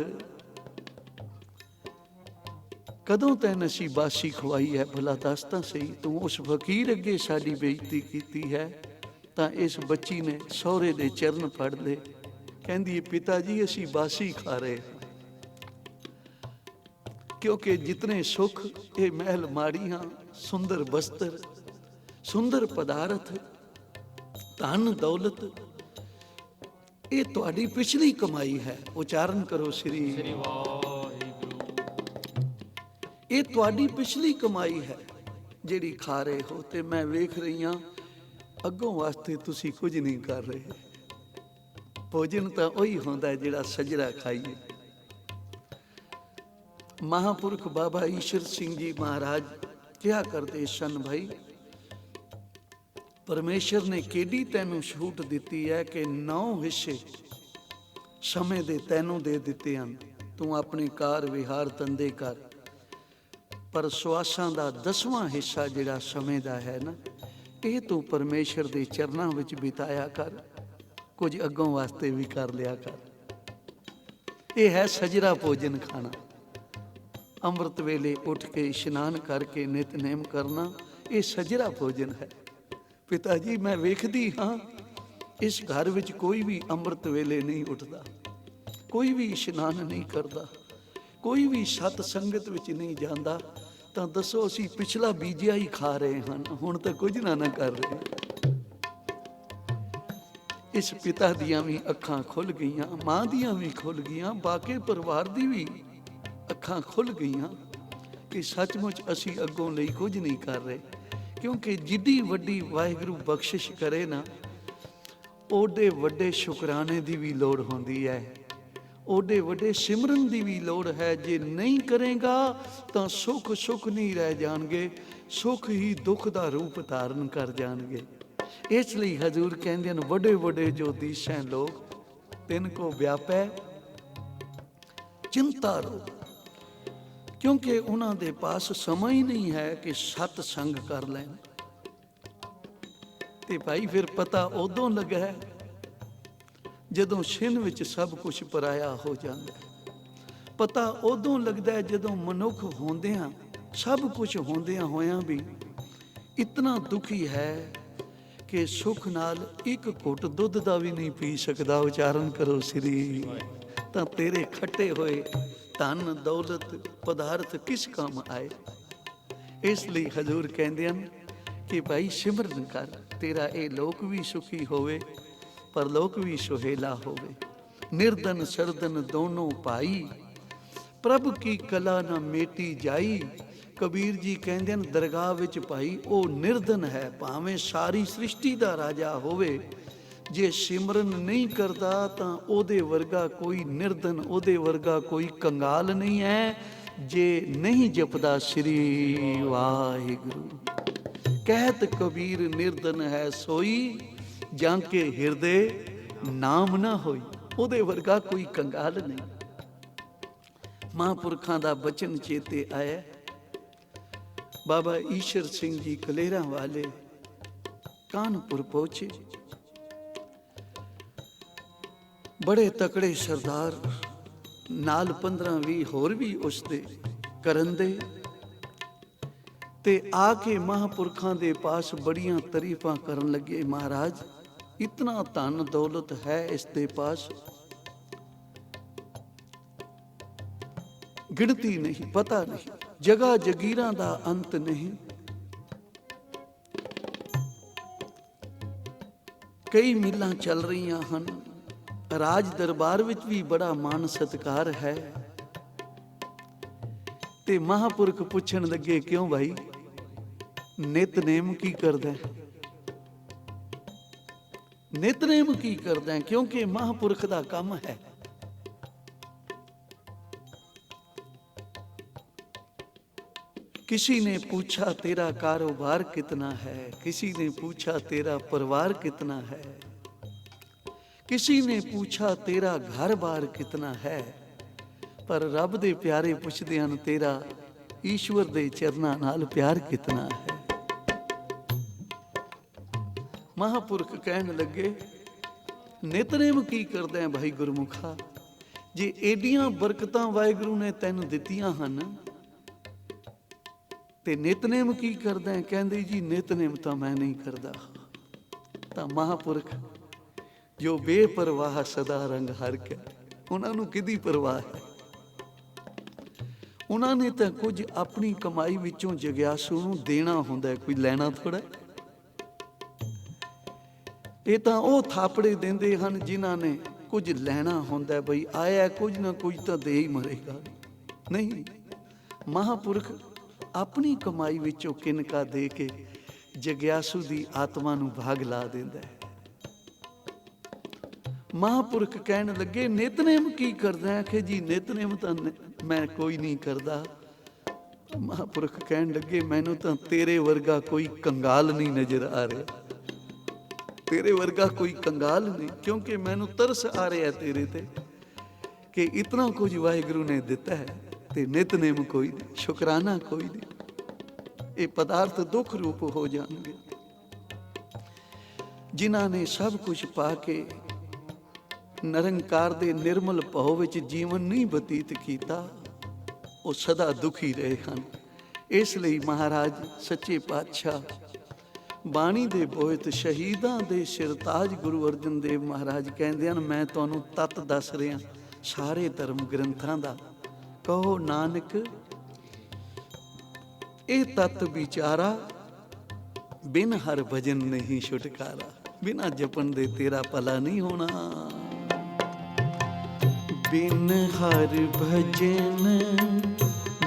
ਕਦੋਂ ਤੈਨੂੰ ਅਸੀਂ ਬਾਸੀ ਖਵਾਈ ਹੈ? ਭਲਾ ਦੱਸ ਤਾਂ ਸਹੀ। ਤੂੰ ਉਸ ਫਕੀਰ ਅੱਗੇ ਸਾਡੀ ਬੇਇੱਜ਼ਤੀ ਕੀਤੀ ਹੈ। ਤਾਂ ਇਸ ਬੱਚੀ ਨੇ ਸਹੁਰੇ ਦੇ ਚਰਨ ਫੜ ਲਏ, ਕਹਿੰਦੀ, ਪਿਤਾ ਜੀ ਅਸੀਂ ਬਾਸੀ ਖਾ ਰਹੇ ਹਾਂ, ਕਿਉਂਕਿ ਜਿਤਨੇ ਸੁੱਖ ਇਹ ਮਹਿਲ ਮਾੜੀਆਂ, ਸੁੰਦਰ ਬਸਤਰ, ਸੁੰਦਰ ਪਦਾਰਥ, ਧਨ ਦੌਲਤ, ਇਹ ਤੁਹਾਡੀ ਪਿਛਲੀ ਕਮਾਈ ਹੈ। ਉਚਾਰਨ ਕਰੋ ਸ੍ਰੀ ਇਹ ਤੁਹਾਡੀ ਪਿਛਲੀ ਕਮਾਈ ਹੈ ਜਿਹੜੀ ਖਾ ਰਹੇ ਹੋ। ਤੇ ਮੈਂ ਵੇਖ ਰਹੀ ਹਾਂ ਅੱਗੋਂ ਵਾਸਤੇ ਤੁਸੀਂ ਕੁਝ ਨਹੀਂ ਕਰ ਰਹੇ। ਭੋਜਨ ਤਾਂ ਉਹੀ ਹੁੰਦਾ ਜਿਹੜਾ ਸਜਰਾ ਖਾਈਏ। ਮਹਾਂਪੁਰਖ ਬਾਬਾ ਈਸ਼ਰ ਸਿੰਘ ਜੀ ਮਹਾਰਾਜ ਕਿਹਾ ਕਰਦੇ ਸਨ, ਭਾਈ ਪਰਮੇਸ਼ਰ ਨੇ ਕਿਹੜੀ ਤੈਨੂੰ ਛੂਟ ਦਿੱਤੀ ਹੈ ਕਿ 9 ਹਿੱਸੇ ਸਮੇਂ ਦੇ ਤੈਨੂੰ ਦੇ ਦਿੱਤੇ ਹਨ। ਤੂੰ ਆਪਣੇ ਕਾਰ ਵਿਹਾਰ ਧੰਦੇ ਕਰ, ਪਰ ਸਵਾਸਾਂ ਦਾ 10ਵਾਂ ਹਿੱਸਾ ਜਿਹੜਾ ਸਮੇਂ ਦਾ ਹੈ ਨਾ, ਇਹ ਤੂੰ ਪਰਮੇਸ਼ਰ ਦੇ ਚਰਨਾਂ ਵਿੱਚ ਬਿਤਾਇਆ ਕਰ, ਕੁਝ ਅੱਗੋਂ ਵਾਸਤੇ ਵੀ ਕਰ ਲਿਆ ਕਰ। ਇਹ ਹੈ ਸਜਰਾ ਭੋਜਨ ਖਾਣਾ। ਅੰਮ੍ਰਿਤ ਵੇਲੇ ਉੱਠ ਕੇ ਇਸ਼ਨਾਨ ਕਰਕੇ ਨਿਤਨੇਮ ਕਰਨਾ, ਇਹ ਸਜਰਾ ਭੋਜਨ ਹੈ। ਪਿਤਾ ਜੀ ਮੈਂ ਵੇਖਦੀ ਹਾਂ ਇਸ ਘਰ ਵਿੱਚ ਕੋਈ ਵੀ ਅੰਮ੍ਰਿਤ ਵੇਲੇ ਨਹੀਂ ਉੱਠਦਾ, ਕੋਈ ਵੀ ਇਸ਼ਨਾਨ ਨਹੀਂ ਕਰਦਾ, ਕੋਈ ਵੀ ਸਤ ਸੰਗਤ ਵਿੱਚ ਨਹੀਂ ਜਾਂਦਾ। ਤਾਂ ਦੱਸੋ ਅਸੀਂ ਪਿਛਲਾ ਬੀਜਿਆ ਹੀ ਖਾ ਰਹੇ ਹਨ, ਹੁਣ ਤਾਂ ਕੁਝ ਨਾ ਕਰ ਰਹੇ। ਇਸ ਪਿਤਾ ਦੀਆਂ ਵੀ ਅੱਖਾਂ ਖੁੱਲ ਗਈਆਂ, ਮਾਂ ਦੀਆਂ ਵੀ ਖੁੱਲ ਗਈਆਂ, ਬਾਕੀ ਪਰਿਵਾਰ ਦੀ ਵੀ ਅੱਖਾਂ ਖੁੱਲ ਗਈਆਂ ਕਿ ਸੱਚਮੁੱਚ ਅਸੀਂ ਅੱਗੋਂ ਲਈ ਕੁਝ ਨਹੀਂ ਕਰ ਰਹੇ। ਕਿਉਂਕਿ ਜਿੱਡੀ ਵੱਡੀ ਵਾਹਿਗੁਰੂ ਬਖਸ਼ਿਸ਼ ਕਰੇ ਨਾ, ਓਡੇ ਵੱਡੇ ਸ਼ੁਕਰਾਨੇ ਦੀ ਵੀ ਲੋੜ ਹੁੰਦੀ ਹੈ, ਓਡੇ ਵੱਡੇ ਸਿਮਰਨ ਦੀ ਵੀ ਲੋੜ ਹੈ। ਜੇ ਨਹੀਂ ਕਰੇਗਾ ਤਾਂ ਸੁੱਖ ਸੁੱਖ ਨਹੀਂ ਰਹਿ ਜਾਣਗੇ, ਸੁੱਖ ਹੀ ਦੁੱਖ ਦਾ ਰੂਪ ਧਾਰਨ ਕਰ ਜਾਣਗੇ। ਇਸ ਲਈ ਹਜ਼ੂਰ ਕਹਿੰਦੇ ਹਨ, ਵੱਡੇ ਵੱਡੇ ਜੋ ਦੀਸੈ ਲੋਕ ਤਿਨ ਕੋ ਵਿਆਪੈ ਚਿੰਤਾ ਰੋ, ਕਿਉਂਕਿ ਉਹਨਾਂ ਦੇ ਪਾਸ ਸਮਾਂ ਹੀ ਨਹੀਂ ਹੈ ਕਿ ਸਤ ਸੰਗ ਕਰ ਲੈਣ। ਤੇ ਭਾਈ ਫਿਰ ਪਤਾ ਉਦੋਂ ਲੱਗਾ ਹੈ ਜਦੋਂ ਛਿਨ ਵਿੱਚ ਸਭ ਕੁਝ ਪਰਾਇਆ ਹੋ ਜਾਂਦਾ। ਪਤਾ ਉਦੋਂ ਲੱਗਦਾ ਹੈ ਜਦੋਂ ਮਨੁੱਖ ਹੁੰਦਿਆਂ, ਸਭ ਕੁਝ ਹੁੰਦਿਆਂ ਹੋਇਆਂ ਵੀ ਇਤਨਾ ਦੁਖੀ ਹੈ ਕਿ ਸੁੱਖ ਨਾਲ ਇੱਕ ਘੁੱਟ ਦੁੱਧ ਦਾ ਵੀ ਨਹੀਂ ਪੀ ਸਕਦਾ। ਉਚਾਰਨ ਕਰੋ ਸ੍ਰੀ। ਤਾਂ ਤੇਰੇ ਖੱਟੇ ਹੋਏ ਧਨ ਦੌਲਤ ਪਦਾਰਥ ਕਿਸ ਕੰਮ ਆਏ? ਇਸ ਲਈ ਹਜ਼ੂਰ ਕਹਿੰਦੇ ਹਨ ਕਿ ਭਾਈ ਸਿਮਰਨ ਕਰ, ਤੇਰਾ ਇਹ ਲੋਕ ਵੀ ਸੁਖੀ ਹੋਵੇ, ਪਰਲੋਕ ਵੀ ਸੁਹੇਲਾ ਹੋਵੇ। ਨਿਰਧਨ ਸਰਦਨ ਦੋਨੋਂ ਭਾਈ, ਪ੍ਰਭ ਕੀ ਕਲਾ ਨਾ ਮੇਟੀ ਜਾਈ। ਕਬੀਰ ਜੀ ਕਹਿੰਦੇ ਹਨ ਦਰਗਾਹ ਵਿੱਚ ਭਾਈ ਉਹ ਨਿਰਧਨ ਹੈ, ਭਾਵੇਂ ਸਾਰੀ ਸ੍ਰਿਸ਼ਟੀ ਦਾ ਰਾਜਾ ਹੋਵੇ, ਜੇ ਸਿਮਰਨ ਨਹੀਂ ਕਰਦਾ ਤਾਂ ਉਹਦੇ ਵਰਗਾ ਕੋਈ ਨਿਰਧਨ, ਉਹਦੇ ਵਰਗਾ ਕੋਈ ਕੰਗਾਲ ਨਹੀਂ ਹੈ ਜੇ ਨਹੀਂ ਜਪਦਾ ਸ੍ਰੀ ਵਾਹਿਗੁਰੂ। ਕਹਿਤ ਕਬੀਰ ਨਿਰਧਨ ਹੈ ਸੋਈ, ਜਾਂ ਕੇ ਹਿਰਦੇ ਨਾਮ ਨਾ ਹੋਈ। ਉਹਦੇ ਵਰਗਾ ਕੋਈ ਕੰਗਾਲ ਨਹੀਂ। ਮਹਾਂਪੁਰਖਾਂ ਦਾ ਬਚਨ ਚੇਤੇ ਆਇਆ, ਬਾਬਾ ਈਸ਼ਰ ਸਿੰਘ ਜੀ ਕਲੇਰਾਂ ਵਾਲੇ ਕਾਨਪੁਰ ਪਹੁੰਚੇ। ਬੜੇ ਤਕੜੇ ਸਰਦਾਰ ਨਾਲ 15-20 ਹੋਰ ਵੀ ਉਸਦੇ ਕਰਨ ਦੇ, ਤੇ ਆ ਕੇ ਮਹਾਂਪੁਰਖਾਂ ਦੇ ਪਾਸ ਬੜੀਆਂ ਤਾਰੀਫਾਂ ਕਰਨ ਲੱਗੇ। ਮਹਾਰਾਜ, ਇਤਨਾ ਧਨ ਦੌਲਤ ਹੈ ਇਸ ਦੇ ਪਾਸ, ਗਿਣਤੀ ਨਹੀਂ, ਪਤਾ ਨਹੀਂ, ਜਗ੍ਹਾ ਜਗੀਰਾਂ ਦਾ ਅੰਤ ਨਹੀਂ। ਕਈ ਮਿਲਾਂ ਚੱਲ ਰਹੀਆਂ ਹਨ, ਰਾਜ ਦਰਬਾਰ ਵਿੱਚ ਵੀ ਬੜਾ ਮਾਣ ਸਤਿਕਾਰ ਹੈ। ਤੇ ਮਹਾਂਪੁਰਖ ਪੁੱਛਣ ਲੱਗੇ, ਕਿਉਂ ਭਾਈ, ਨਿਤਨੇਮ ਕੀ ਕਰਦਾ ਹੈ? ਨਿਤਨੇਮ ਕੀ ਕਰਦਾ ਹੈ? ਕਿਉਂਕਿ ਮਹਾਂਪੁਰਖ ਦਾ ਕੰਮ ਹੈ। किसी ने पूछा तेरा कारोबार कितना है, किसी ने पूछा तेरा परिवार कितना है, किसी ने पूछा तेरा घर बार कितना है, पर रब दे प्यारे पुछदे हन तेरा ईश्वर दे चरनां नाल प्यार कितना है। महापुरख कहन लगे, नितनेम की करदा है भाई गुरमुखा, जे एडियां बरकतां वाहिगुरू ने तैनूं दित्तियां हन ਤੇ ਨਿਤਨੇਮ ਕੀ ਕਰਦਾ ਹੈ? ਕਹਿੰਦੇ ਜੀ ਨਿਤਨੇਮ ਤਾਂ ਮੈਂ ਨਹੀਂ ਕਰਦਾ। ਤਾਂ ਮਹਾਂਪੁਰਖ ਜੋ ਬੇਪਰਵਾਹ ਸਦਾ ਰੰਗ ਹਰ ਕੇ, ਉਹਨਾਂ ਨੂੰ ਕਿਹਦੀ ਪਰਵਾਹ ਹੈ? ਉਹਨਾਂ ਨੇ ਤਾਂ ਕੁਝ ਆਪਣੀ ਕਮਾਈ ਵਿੱਚੋਂ ਜਗਿਆਸੂ ਨੂੰ ਦੇਣਾ ਹੁੰਦਾ, ਕੋਈ ਲੈਣਾ ਥੋੜਾ। ਇਹ ਤਾਂ ਉਹ ਥਾਪੜੇ ਦਿੰਦੇ ਹਨ ਜਿਨ੍ਹਾਂ ਨੇ ਕੁਝ ਲੈਣਾ ਹੁੰਦਾ, ਬਈ ਆਇਆ ਕੁਝ ਨਾ ਕੁਝ ਤਾਂ ਦੇ ਹੀ ਮਰੇਗਾ। ਨਹੀਂ, ਮਹਾਂਪੁਰਖ ਆਪਣੀ ਕਮਾਈ ਵਿੱਚੋਂ ਕਿਨਕਾ ਦੇ ਕੇ ਜਗਿਆਸੂ ਦੀ ਆਤਮਾ ਨੂੰ ਭਾਗ ਲਾ ਦਿੰਦਾ ਹੈ। ਮਹਾਂਪੁਰਖ ਕਹਿਣ ਲੱਗੇ, ਨਿਤਨੇਮ ਕੀ ਕਰਦਾ ਹੈ? ਕਿ ਜੀ ਨਿਤਨੇਮ ਤਾਂ ਮੈਂ ਕੋਈ ਨਹੀਂ ਕਰਦਾ। ਮਹਾਂਪੁਰਖ ਕਹਿਣ ਲੱਗੇ, ਮੈਨੂੰ ਤਾਂ ਤੇਰੇ ਵਰਗਾ ਕੋਈ ਕੰਗਾਲ ਨਹੀਂ ਨਜ਼ਰ ਆ ਰਿਹਾ, ਤੇਰੇ ਵਰਗਾ ਕੋਈ ਕੰਗਾਲ ਨਹੀਂ, ਕਿਉਂਕਿ ਮੈਨੂੰ ਤਰਸ ਆ ਰਿਹਾ ਤੇਰੇ ਤੇ ਕਿ ਇਤਨਾ ਕੁਝ ਵਾਹਿਗੁਰੂ ਨੇ ਦਿੱਤਾ ਹੈ ਤੇ ਨਿਤਨੇਮ ਕੋਈ ਨਹੀਂ, ਸ਼ੁਕਰਾਨਾ ਕੋਈ ਨਹੀਂ। ਇਹ ਪਦਾਰਥ ਦੁੱਖ ਰੂਪ ਹੋ ਜਾਣਗੇ। ਜਿਨ੍ਹਾਂ ਨੇ ਸਭ ਕੁਝ ਪਾ ਕੇ ਨਿਰੰਕਾਰ ਦੇ ਨਿਰਮਲ ਭਾਵ ਵਿੱਚ ਜੀਵਨ ਨਹੀਂ ਬਤੀਤ ਕੀਤਾ, ਉਹ ਸਦਾ ਦੁਖੀ ਰਹੇ ਹਨ। ਇਸ ਲਈ ਮਹਾਰਾਜ ਸੱਚੇ ਪਾਤਸ਼ਾਹ ਬਾਣੀ ਦੇ ਬੋਇਤ ਸ਼ਹੀਦਾਂ ਦੇ ਸਿਰਤਾਜ ਗੁਰੂ ਅਰਜਨ ਦੇਵ ਮਹਾਰਾਜ ਕਹਿੰਦੇ ਹਨ, ਮੈਂ ਤੁਹਾਨੂੰ ਤੱਤ ਦੱਸ ਰਿਹਾ ਸਾਰੇ ਧਰਮ ਗ੍ਰੰਥਾਂ ਦਾ। ਕਹੋ ਨਾਨਕ ਇਹ ਤਤ ਵਿਚਾਰਾ, ਬਿਨ ਹਰ ਭਜਨ ਨਹੀਂ ਛੁਟਕਾਰਾ। ਬਿਨਾ ਜਪਣ ਦੇ ਤੇਰਾ ਭਲਾ ਨਹੀਂ ਹੋਣਾ। ਬਿਨ ਹਰ ਭਜਨ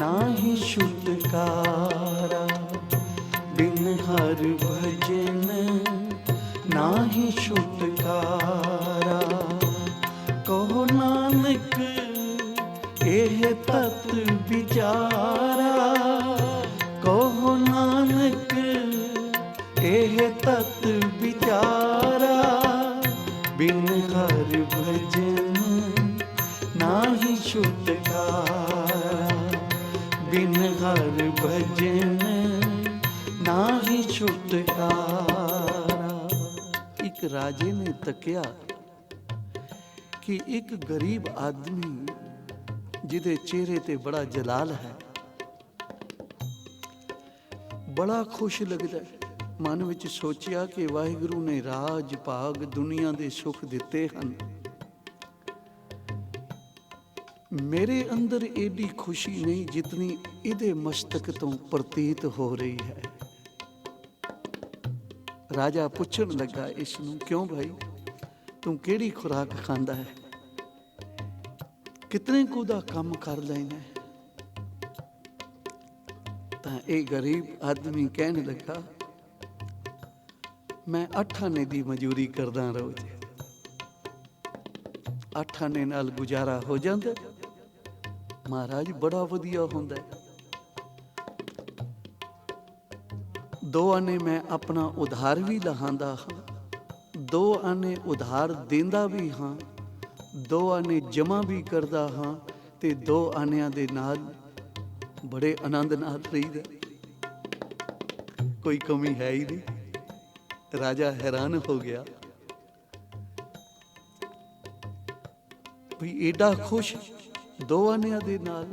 ਨਾਹੀ ਛੁਟਕਾਰਾ, ਬਿਨ ਹਰ ਭਜਨ ਨਾਹੀ ਛੁਟਕਾਰਾ। ਕਹੋ ਨਾਨਕ ਇਹ ਤਤ ਵਿਚਾਰਾ, ਕਹੋ ਨਾਨਕ ਇਹ ਤਤ ਵਿਚਾਰਾ। ਬਿਨ ਹਰ ਭਜਨ ਨਾਹੀ ਛੁਟਕਾਰਾ, ਬਿਨ ਹਰ ਭਜਨ ਨਾਹੀ ਛੁਟਕਾਰਾ। ਇੱਕ ਰਾਜੇ ਨੇ ਤੱਕਿਆ ਕਿ ਇੱਕ ਗਰੀਬ ਆਦਮੀ ਜਿਹਦੇ ਚਿਹਰੇ ਤੇ ਬੜਾ ਜਲਾਲ ਹੈ, ਬੜਾ ਖੁਸ਼ ਲੱਗਦਾ ਹੈ। ਮਨ ਵਿੱਚ ਸੋਚਿਆ ਕਿ ਵਾਹਿਗੁਰੂ ਨੇ ਰਾਜ ਭਾਗ ਦੁਨੀਆ ਦੇ ਸੁੱਖ ਦਿੱਤੇ ਹਨ, ਮੇਰੇ ਅੰਦਰ ਏਡੀ ਖੁਸ਼ੀ ਨਹੀਂ ਜਿਤਨੀ ਇਹਦੇ ਮਸਤਕ ਤੋਂ ਪ੍ਰਤੀਤ ਹੋ ਰਹੀ ਹੈ। ਰਾਜਾ ਪੁੱਛਣ ਲੱਗਾ ਇਸ ਨੂੰ, ਕਿਉਂ ਭਾਈ ਤੂੰ ਕਿਹੜੀ ਖੁਰਾਕ ਖਾਂਦਾ ਹੈ, ਕਿਤਨੇ ਕੁ ਦਾ ਕੰਮ ਕਰ ਲੈਣਾ? ਤਾਂ ਇਹ ਗਰੀਬ ਆਦਮੀ ਕਹਿਣ ਲੱਗਾ, ਮੈਂ 8 ਆਨੇ ਦੀ ਮਜ਼ਦੂਰੀ ਕਰਦਾ ਰੋਜ਼, 8 ਆਨੇ ਨਾਲ ਗੁਜ਼ਾਰਾ ਹੋ ਜਾਂਦਾ। ਮਹਾਰਾਜ ਬੜਾ ਵਧੀਆ ਹੁੰਦਾ। 2 ਆਨੇ ਮੈਂ ਆਪਣਾ ਉਧਾਰ ਵੀ ਲਹਾਂਦਾ ਹਾਂ, 2 ਆਨੇ ਉਧਾਰ ਦਿੰਦਾ ਵੀ ਹਾਂ, 2 ਆਨੇ ਜਮ੍ਹਾਂ ਵੀ ਕਰਦਾ ਹਾਂ, ਤੇ 2 ਆਨਿਆਂ ਦੇ ਨਾਲ ਬੜੇ ਆਨੰਦ ਨਾਲ ਰਹੀਦਾ। कोई कमी है ही नहीं। राजा हैरान हो गया भी एडा खुश दो आनिया दे नाल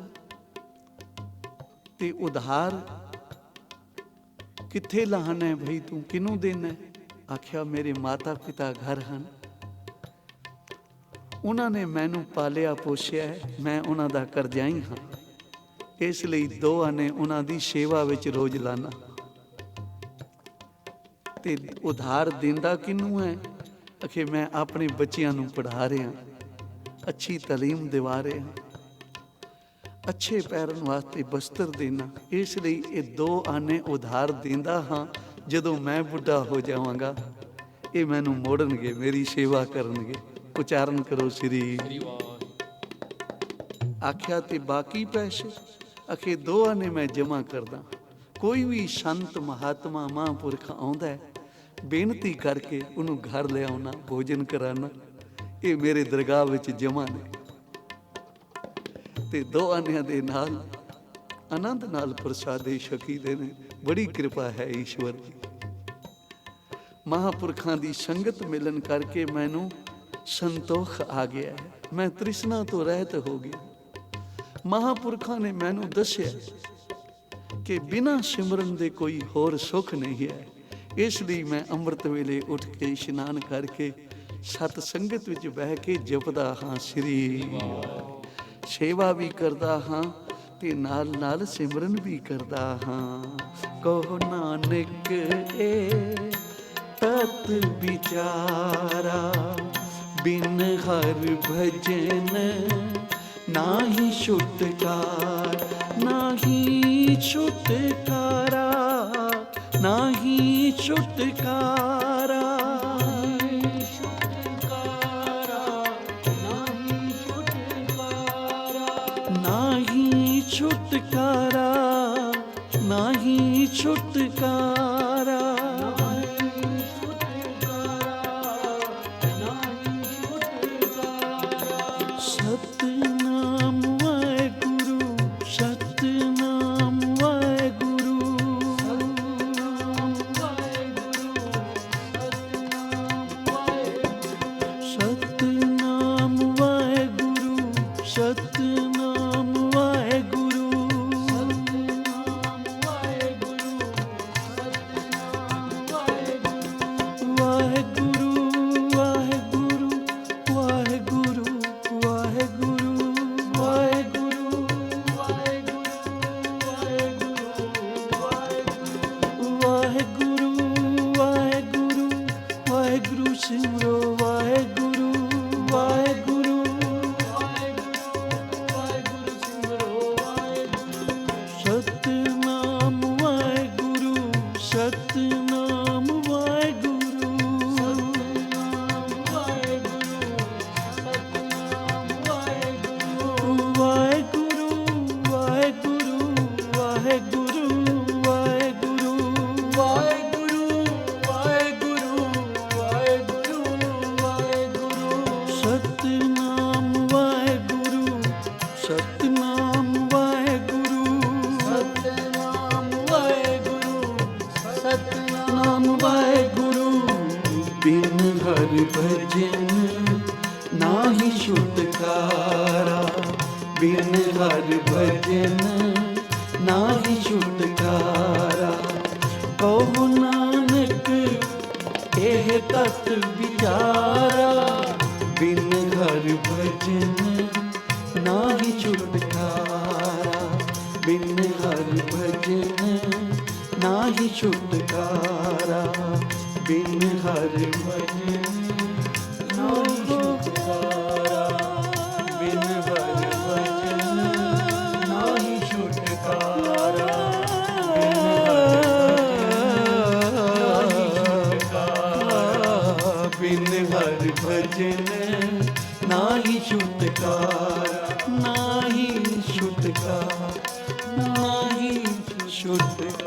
ते उधार किथे लाहना है भाई, तू किनू देना है? आख्या मेरे माता पिता घर हैं, उन्होंने मैनू पालिया पोसिया है, मैं उन्हों का करजाई हाँ, इसलिए दोआं ने उन्हों की सेवा विच रोज लाना। ते उधार देंदा किनू है? आखे मैं अपने बच्चियां नू पढ़ा रहा, अच्छी तालीम दिवा रहा, अच्छे पैरन वास्ते बस्तर देना, इसलिए ये दो आने उधार देंदा हाँ। जदों मैं बुढ़ा हो जावांगा ये मैनू मोड़नगे, मेरी सेवा करनगे। उचारण करो श्री। आख्या ते बाकी पैसे? आखे दो आने मैं जमा करदा। कोई भी संत महात्मा महापुरख आउंदा है, बेनती करके उन्होंने घर ले आउना, भोजन कराना, ये मेरे दरगाह विच जमा ने। ते दो आनियां दे नाल आनंद नाल प्रसादे छकी दे ने। बड़ी कृपा है ईश्वर की। महापुरखां दी संगत मिलन करके मैनू संतोख आ गया है, मैं तृष्णा तो रहत हो गया। महापुरखां ने मैनू दस्या कि बिना सिमरन दे कोई होर सुख नहीं है, इसलिए मैं अमृत वेले उठ के इशनान करके सत संगत विच बह के जपदा हाँ श्री, सेवा भी करदा हाँ ते नाल नाल सिमरन भी करदा हाँ। कहो नानक ए तत विचारा, बिन हर भजन नाही छुटकार, नाही छुटकारा, नाही छुटकारा, नाही छुटकारा, नाही छुटकारा। सतनाम वाहेगुरु, सतनाम वाहेगुरु, सतनाम वाहेगुरु, सतनाम वाहेगुरु, वाहेगुरु, वाहेगुरु, वाहेगुरु, वाहेगुरु, वाहेगुरु, वाहेगुरु, वाहेगुरु, वाहेगुरु सिमरो वाहेगुरु, वाहेगुरु, सतनाम वाहेगुरु, सतनाम वाहेगुरु, वाहेगुरु, वाहेगुरु, वाहेगुरु, वाहेगुरु, वाहेगुरु, वाहेगुरु, वाहेगुरु, सतनाम वाहेगुरु, सतनाम वाहेगुरु, सतनाम वाहेगुरु, सतनाम वाहेगुरु। बिन हर भजन नाही छुटकारा, बिन हर भजन नाही छुटकारा। कहो नानक एह तत विचारा, बिन हर भजन नाही छुटकारा, बिन हर भजन नाही छुटकारा, बिन हर भजन नाही छुटकारा, बिन हर भजन नाही छुटकारा, बिन हर भजन नाही छुटकारा, नाही छुटकारा, नाही छुटकारा।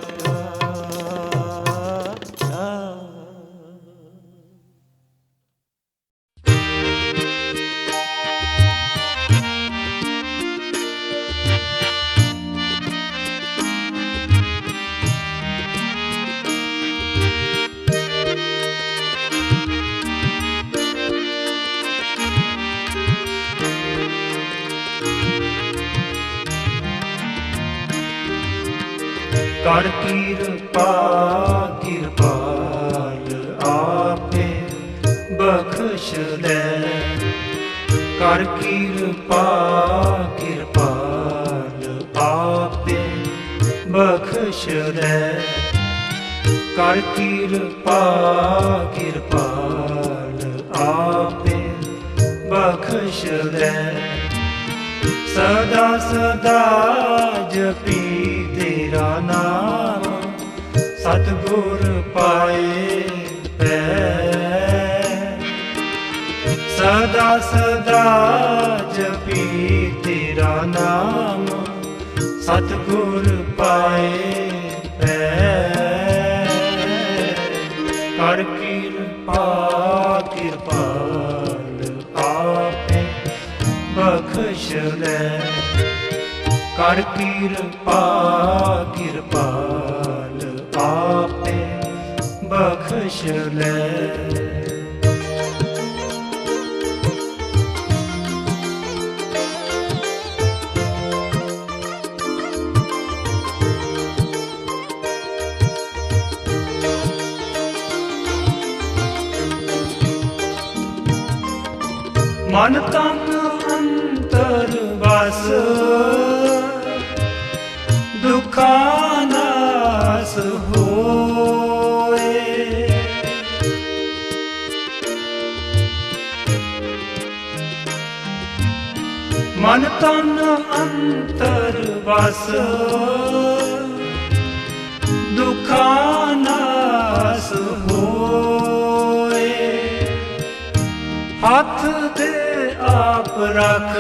ਕਰ ਕਿਰਪਾ ਕਿਰਪਾਲ ਆਪੇ ਬਖਸ਼ ਲੈ, ਕਰ ਕਿਰਪਾ ਕਿਰਪਾਲ ਆਪੇ ਬਖਸ਼ ਲੈ, ਕਰ ਕਿਰਪਾ ਕਿਰਪਾਲ ਆਪੇ ਬਖਸ਼ ਲੈ। ਸਦਾ ਸਦਾ ਜਪੀ ਤੇਰਾ ਨਾਮ, ਸਤਿਗੁਰ ਪਾਏ ਪੈ। ਸਦਾ ਸਦਾ ਜਪੀ ਤੇਰਾ ਨਾਮ, ਸਤਿਗੁਰ ਪਾਏ ਪੈ। ਕਰ ਕਿਰਪਾ ਕਿਰਪਾਲ ਆਪੇ ਬਖਸ਼ ਲੈ, ਕਰ ਕਿਰਪਾ ਕਿਰਪਾਲ ਆਪੇ ਬਖਸ਼ ਲੈ। ਮਨ ਤਨ ਅੰਤਰ ਵਸ, ਦੁਖਾਂ ਨਾਸ ਹੋਏ। ਮਨ ਤਨ ਅੰਤਰ ਵਸ, ਦੁਖਾਂ ਨਾਸ ਹੋਏ। ਹੱਥ ਦੇ ਆਪ ਰੱਖ,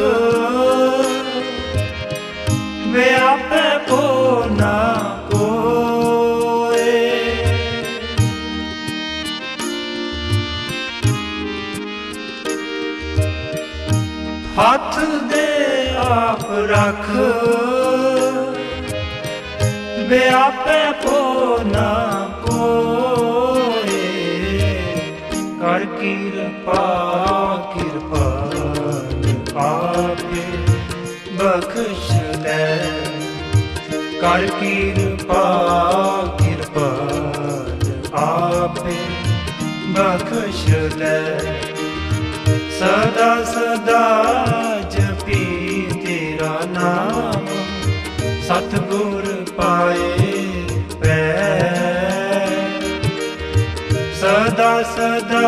ਵਿਆਪੈ ਕੋ ਨਾ ਕੋਇ। ਹੱਥ ਦੇ ਆਪ ਰੱਖ, ਵਿਆਪੈ ਕੋ ਨਾ ਕੋਇ। ਕਰ ਕਿਰਪਾ ਕਿਰਪਾਲ ਆਪੇ ਬਖਸ਼ ਲੈ, ਕਰ ਕਿਰਪਾ ਕਿਰਪਾਲ ਆਪੇ ਬਖਸ਼ ਲੈ। ਸਦਾ ਸਦਾ ਜਪੀ ਤੇਰਾ ਨਾਮ, ਸਤਿਗੁਰ ਪਾਏ ਪੈ। ਸਦਾ ਸਦਾ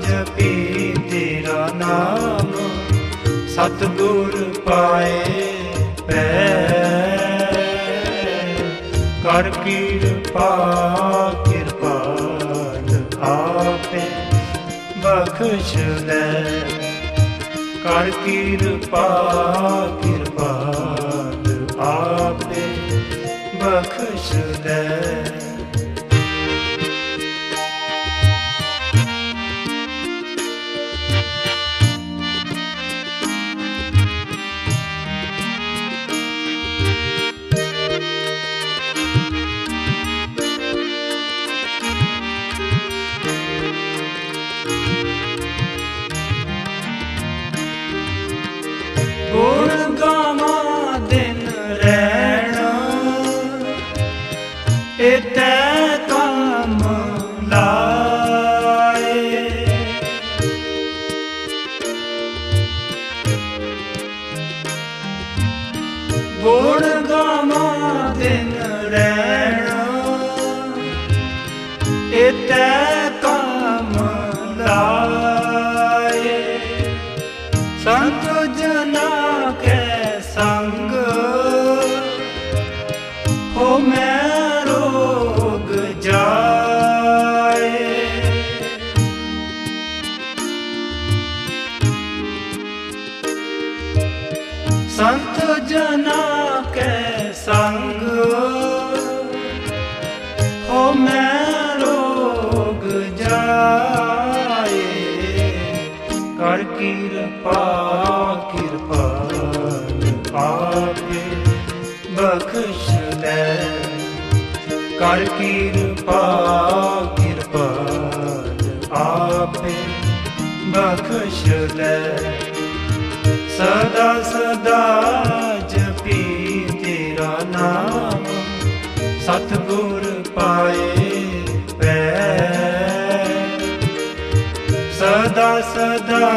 ਜਪੀ ਤੇਰਾ ਨਾਮ, ਸਤਿਗੁਰ ਪਾਏ ਪੈ। ਕਰ ਕਿਰਪਾ ਕਿਰਪਾਲ ਆਪੇ ਬਖਸ਼ ਲੈ, ਕਰ ਕਿਰਪਾ ਕਿਰਪਾਲ ਆਪੇ ਬਖਸ਼ ਲੈ। ਗੁਣ ਗਾਵਾਂ ਦਿਨ ਰਹਿਣਾ, ਇਹ ਤੈ ਕੰਮ ਲਾਏ। ਗੁਣ ਗਾਵਾਂ ਦਿਨ ਰਹਿਣਾ, ਇਹ ਤੈ ਕੰਮ ਲਾਏ। ਸੰਤ ਜਨਾ ਕੈ ਸੰਗ, ਹੋ ਮੈਂ ਰੋਗ ਜਾਏ। ਸੰਤ ਜਨਾ ਕੈ ਸੰਗ, ਹੋ ਮੈਂ ਰੋਗ ਜਾਏ। ਕਰ ਕਿਰਪਾ ਕਿਰਪਾਲ ਆਪੇ ਬਖਸ਼ ਲੈ, ਕਰ ਕਿਰਪਾ ਕਿਰਪਾਲ ਆਪੇ ਬਖਸ਼ ਲੈ। ਸਦਾ ਸਦਾ ਜਪੀ ਤੇਰਾ ਨਾਮ, ਸਤਿਗੁਰ ਪਾਏ ਪੈ ਸਦਾ ਸਦਾ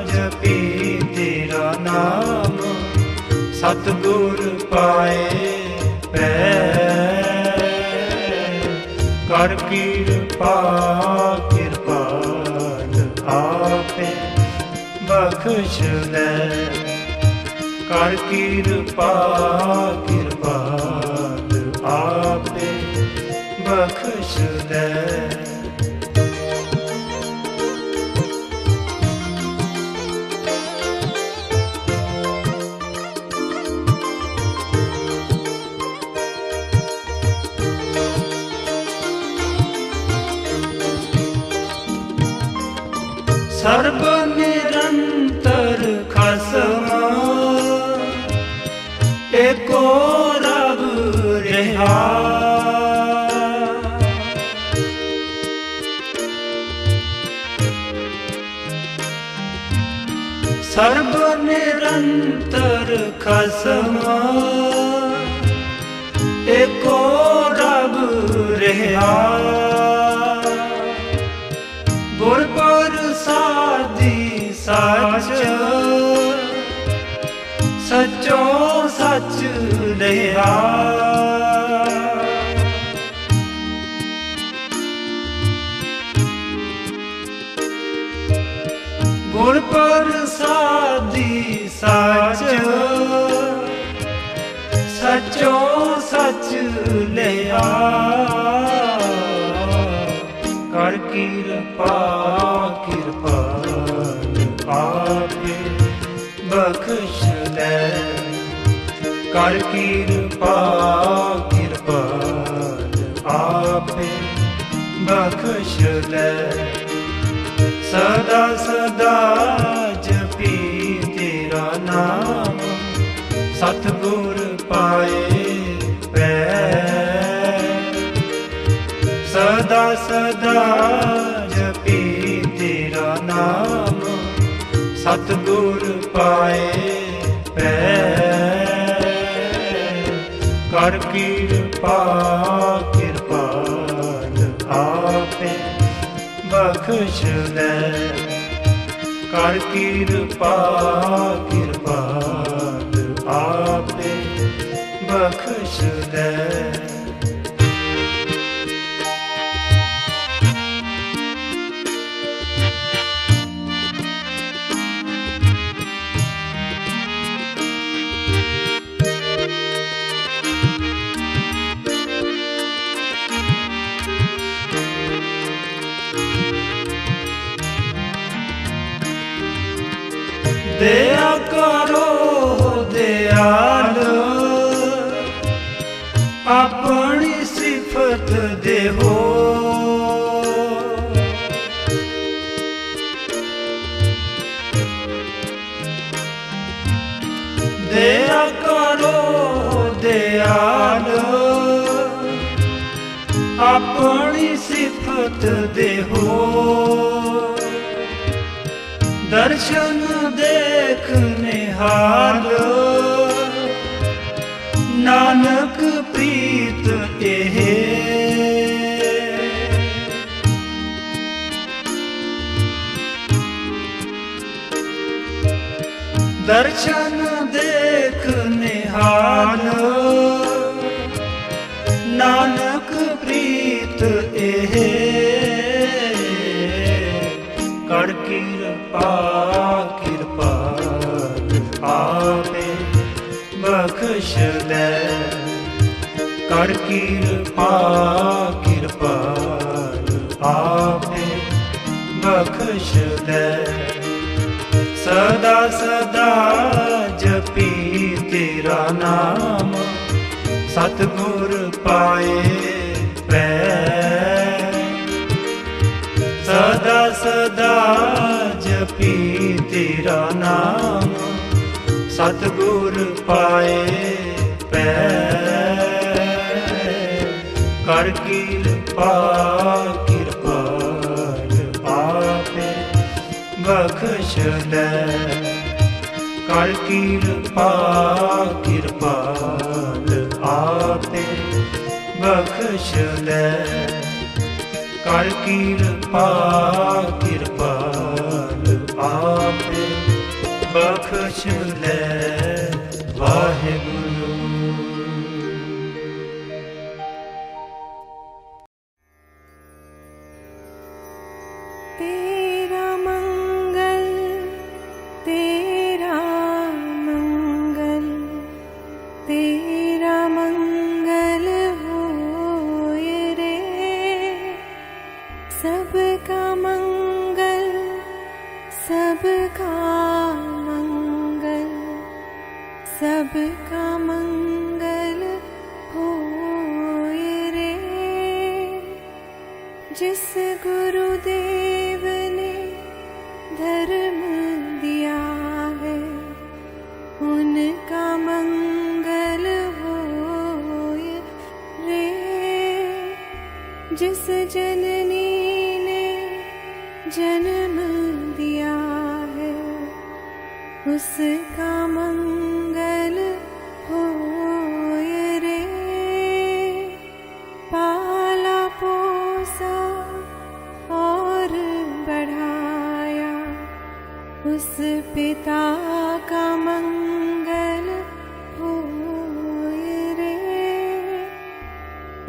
ਜਪੀ ਤੇਰਾ ਨਾਮ ਸਤਿਗੁਰ ਪਾਏ ਪੈ ਕਰ ਕਿਰਪਾ ਕਿਰਪਾਲ ਆਪੇ ਬਖਸ਼ ਲੈ ਕਰ ਕਿਰਪਾ ਕਿਰਪਾਲ ਆਪੇ ਬਖਸ਼ ਲੈ ਸਰਬ ਨਿਰੰਤਰ ਖਸਮਾ ਏਕੋ ਰਬ ਰਿਹਾ ਸਰਬ ਨਿਰੰਤਰ ਖਸਮਾ ਏਕੋ ਰਬ ਰਿਹਾ ਗੁਰ ਪ੍ਰਸਾਦੀ ਸੱਚ ਸਚੋ ਸੱਚ ਲਿਆ ਗੁਰ ਪ੍ਰਸਾਦੀ ਸੱਚ ਸਚੋ ਸੱਚ ਲਿਆ ਕਰ ਕਿਰਪਾ ਕਿਰਪਾਲ ਆਪੇ ਬਖਸ਼ ਲੈ ਕਰ ਕਿਰਪਾ ਕਿਰਪਾਲ ਆਪੇ ਬਖਸ਼ ਲੈ ਸਦਾ ਸਦਾ ਜਪੀ ਤੇਰਾ ਨਾਮ ਸਤਿਗੁਰ ਪਾਏ ਪੈ ਸਦਾ ਸਦਾ ਜਪੀ ਤੇਰਾ ਨਾਮ ਸਤਿਗੁਰ ਪਾਏ ਪੈ ਕਰ ਕਿਰਪਾ ਕਿਰਪਾਲ ਆਪੇ ਬਖਸ਼ ਲੈ ਕਰ ਕਿਰਪਾ ਕਿਰਪਾਲ ਆਪੇ ਬਖਸ਼ ਲੈ ਦਇਆ ਕਰੋ ਦਿਆਲ ਆਪਣੀ ਸਿਫਤ ਦੇਹੋ ਦਇਆ ਕਰੋ ਦਿਆਲ ਆਪਣੀ ਸਿਫਤ ਦੇਹੋ ਦਰਸ਼ਨ ਦੇਖ ਨਿਹਾਲ ਨਾਨਕ ਪ੍ਰੀਤ ਇਹ ਦਰਸ਼ਨ ਦੇਖ ਨਿਹਾਲ ਨਾਨਕ ਪ੍ਰੀਤ ਇਹ ਕਰ ਕਿਰਪਾ ਕਿਰਪਾਲ ਆਪੇ ਬਖਸ਼ ਲੈ ਕਰ ਕਿਰਪਾ ਕਿਰਪਾਲ ਆਪੇ ਬਖਸ਼ ਲੈ ਸਦਾ ਸਦਾ ਜਪੀ ਤੇਰਾ ਨਾਮ ਸਤਿਗੁਰ ਪਾਏ ਪੈ ਸਦਾ ਸਦਾ ਜਪੀ ਤੇਰਾ ਨਾਮ ਸਤਿਗੁਰ ਪਾਏ ਪੈ ਕਰ ਕਿਰਪਾ ਕਿਰਪਾਲ ਆਪੇ ਬਖਸ਼ ਲੈ ਕਰ ਕਿਰਪਾ ਕਿਰਪਾਲ ਆਪੇ बख्श लै। कर किरपा किरपाल आपे बख्श लै वाहिगुरु। तेरा मंगल तेरा मंगल तेरा मंगल होए रे। सबका मंगल सबका मंगल सबका मंगल होए रे। जिस गुरुदेव ने धर्म दिया है उनका मंगल होए रे। जिस जननी ने जन्म दिया है उसका मंगल होए रे। पाला पोसा और बढ़ाया उस पिता का मंगल होए रे।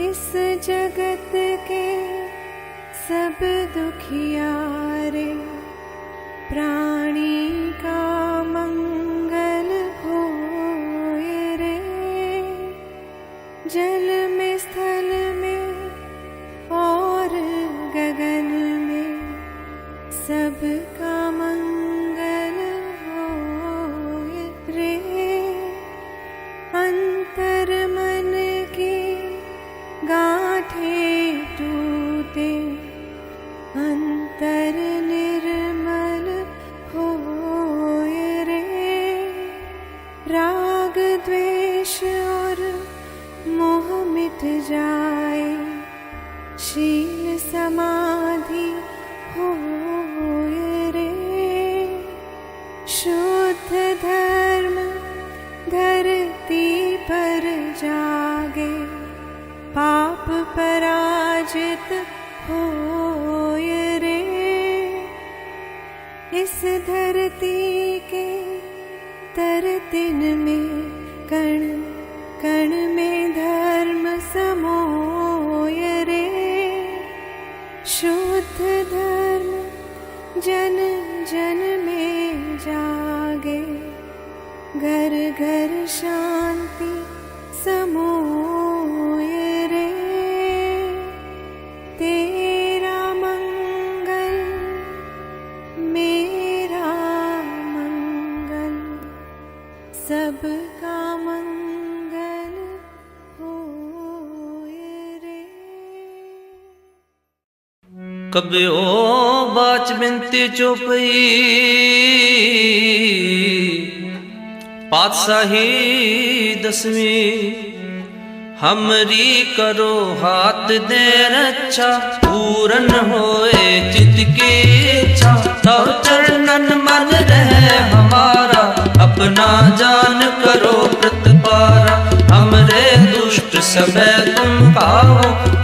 इस जगत के सब दुखियारे प्राणी का मंगल होए रे। जल में स्थल में और गगन में सबका मंगल होए रे। अंतर मन की गांठें टूटे अंतर निर्मल होए रे। राग द्वेष और मोह मिट जाए शील समाधि होए रे। शुद्ध धर्म धरती पर जागे पाप पराजित होए रे। इस धरती के तर दिन में कण कण में धर्म समोए रे। शुद्ध धर्म जन जन में जागे घर घर शांति समोए रे। तेरा मंगल मेरा मंगल सबका मंगल होए रे। कबे ओ बाच बिनती चुपई पातशाही दसवीं हमरी करो हाथ दे रक्षा पूरन होए चित की इच्छा। तब चरणन मन रहे हमारा अपना जान करो प्रतिपारा। हमरे दुष्ट सबे तुम पाओ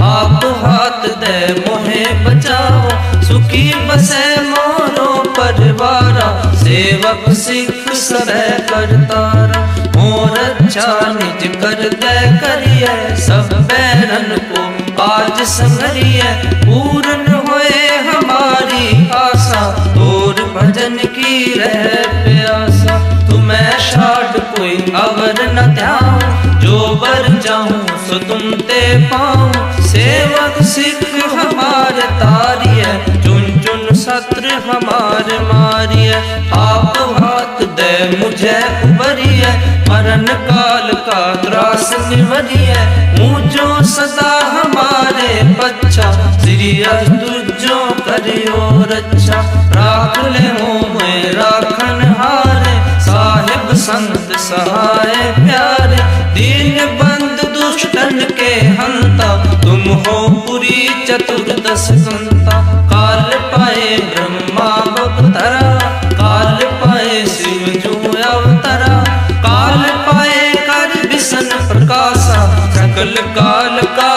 आप हाथ दे मोहे बचाओ। सुखी बसे मोरो परिवारा सेवक सिख सबे करतारा। मोर अच्छा निज कर दे करिए सब बैरन को आज संगरिए। पूर्ण होए हमारी आशा तोर भजन की रह प्यासा। तुम्हें शाड कोई अवर न ध्याऊं जो बर जाऊं सो तुम ते पाऊं। सेवक सिख हमारे तारिए चुन चुन शत्रु हमारे मारिए। आप हाथ दे मुझे उबरिए मरण काल का त्रास निवरिए। ऊंचो सदा हमारे बच्चा श्री तुझो करियो रक्षा। राख ले मोह राखन हारे साहिब संत सहाय प्यारे। दीन बंद दुष्टन के हंता तुम हो पुरी चतुर्दश संता। काल पाए ब्रह्मा अवतरा काल पाए शिव जो अवतरा। काल पाए कर विष्णु प्रकाशा सकल काल का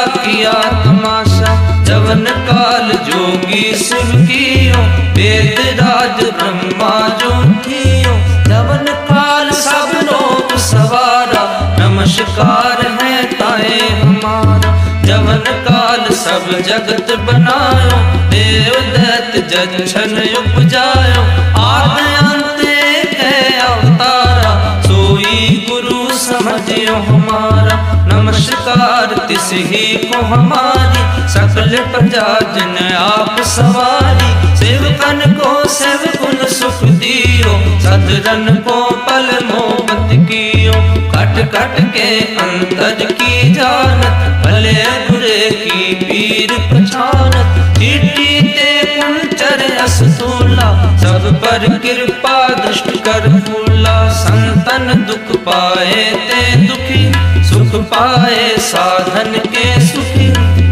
सब जगत बनायो, देव दैत्य जच्छन उपजायो, आद अंत एक है अवतारा, सोई गुरु समझियो हमारा। नमस्कार तिस ही को हमारी, सकल प्रजा जन आप सवारी। सेवकन को सेवकुन सुख दियो, सदरन को पल मोहब्बत कियो। कट कट के अंतर की जानत, भले बुरे की पीर पहचानत। चीटी ते कुंचर असतूला, सब पर कृपा दृष्टि कर फूला। संतन दुख पाए ते दुखी, सुख पाए साधन के सुखी।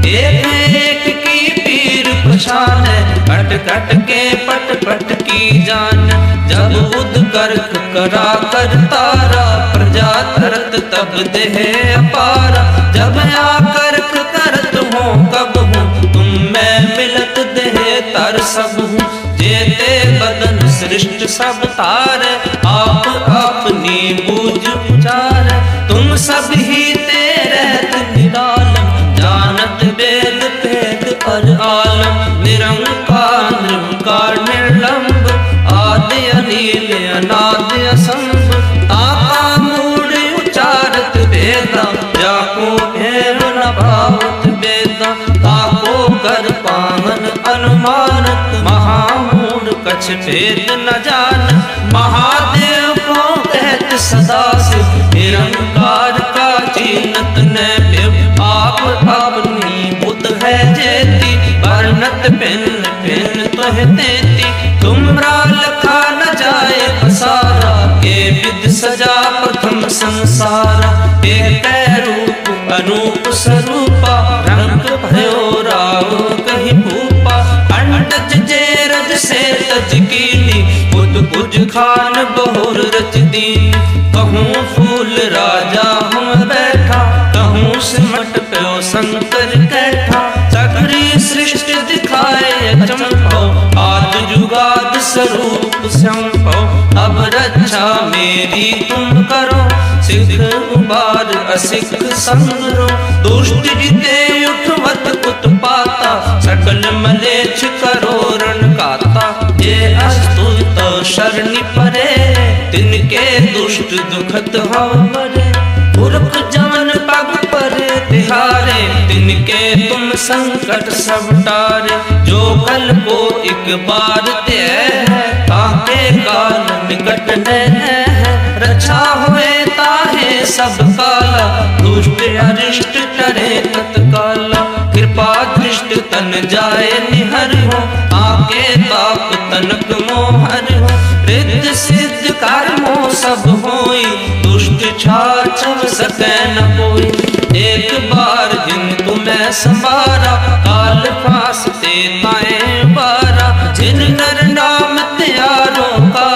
एक एक की पीर पहचान, कट कट के पट पट की जान। जब उद करक करा कर तारा, प्रजा तरत तब देह अपारा। जब आकर करत हो कब हूँ, तुम मैं मिलत देह तर सब हूँ। जेते बदन सृष्ट सब तारे, आप अपनी बूझ उचार। तुम सब ही ते रहत निरालम, जानत वेद भेद और आलम। निरंकार निर्विकार निर्लंब, आदि अनील अनाद असंभ। ताका मूढ़ उचारत वेदा, जाको भेद न भावत वेदा। ताको कर पावन अनुमानत, महामूढ़ कछ भेद न जान। महादेव को कहत सदा से, निरंकार का चीनत न पिव। आप अपनी बुद्ध है जेती, वर्णत भिन्न भिन्न तुह देती। तुमरा लखा न जाए पसारा, ये विद सजा प्रथम संसारा। एक रूप अनूप स्वरूपा, रंग भयो राव कहीं भूपा। अंडज जे रज से तज कीनी, बुध कुछ खान बहुर रच दीन। कहूँ फूल राजा हम बैठा, कहूँ सिमट प्यो शंकर कैठा। सगरी सृष्टि दिखाए चमको, आद जुगाद स्वरूप संभव। अब रक्षा मेरी तुम करो, सिख उबार असिख संगरो। दुष्ट जिते उठवत उत्पाता, सकल मलेच्छ करो रण काता। ये अस्तुत शरणि परे, तिनके दुष्ट दुखत हव मरे। पुरख जमन पग परे तिहारे, तिनके तुम संकट सब टारे। जो कल को एक बार ते है, ताके काल निकट है। रक्षा हुए ताहे सब काला, दुष्ट अरिष्ट टरे तत्काला। कृपा दृष्ट तन जाए निहर हो, आके ताप तनक मोहर हो। रिद्ध सिद्ध कर्मो सब होई, दुष्ट छाछव सकै न कोई। एक बार जिन तुम्हें संवारा, काल फास ते ताए बारा। जिन नर नाम त्यारो का,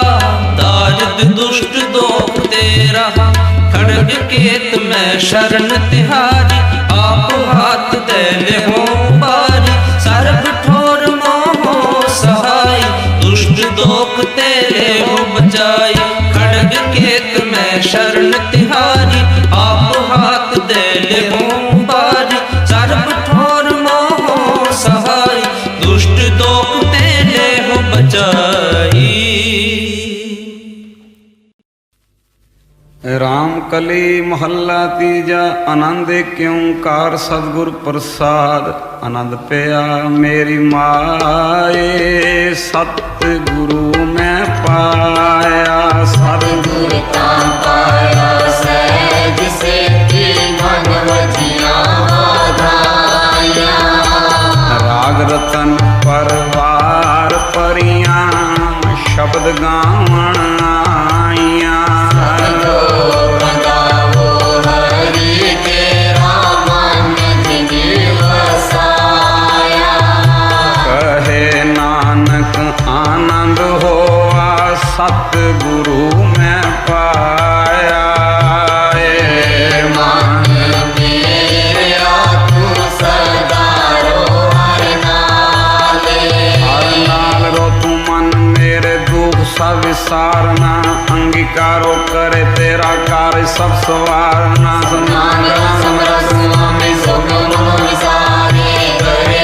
दारिद दुष्ट दोख ते रहा। खड़ग केत में शरण तिहारी, आप हाथ दे ले हो बारी। सर्व ठोर मोह सहाय, दुष्ट दोख तेरे हो बचाई। खड़ग केत में शरण तिहारी, आप हाथ दे ले हो बारी। सर्व ठोर मोह सहाय, दुष्ट दोख तेरे हो बचाई। राम कली मोहल्ला तीजा, आनंद क्यों कार सतगुर प्रसाद। आनंद पिया मेरी माए, सतगुरु मैं पाया। सतगुरु का पाया सहज से मन वजिया बधाया। राग रतन परवार परियां, शब्द गावण आइयां। आनंद होआ सतगुरु मैं पाया। मन मेरा तू सदा रो हर नाले। हर नाल रो तू मन मेरे दुख सब विसारना। अंगीकारो करे तेरा कार्य सब सवारना। समरस स्वामी सुख मन विसारे, करे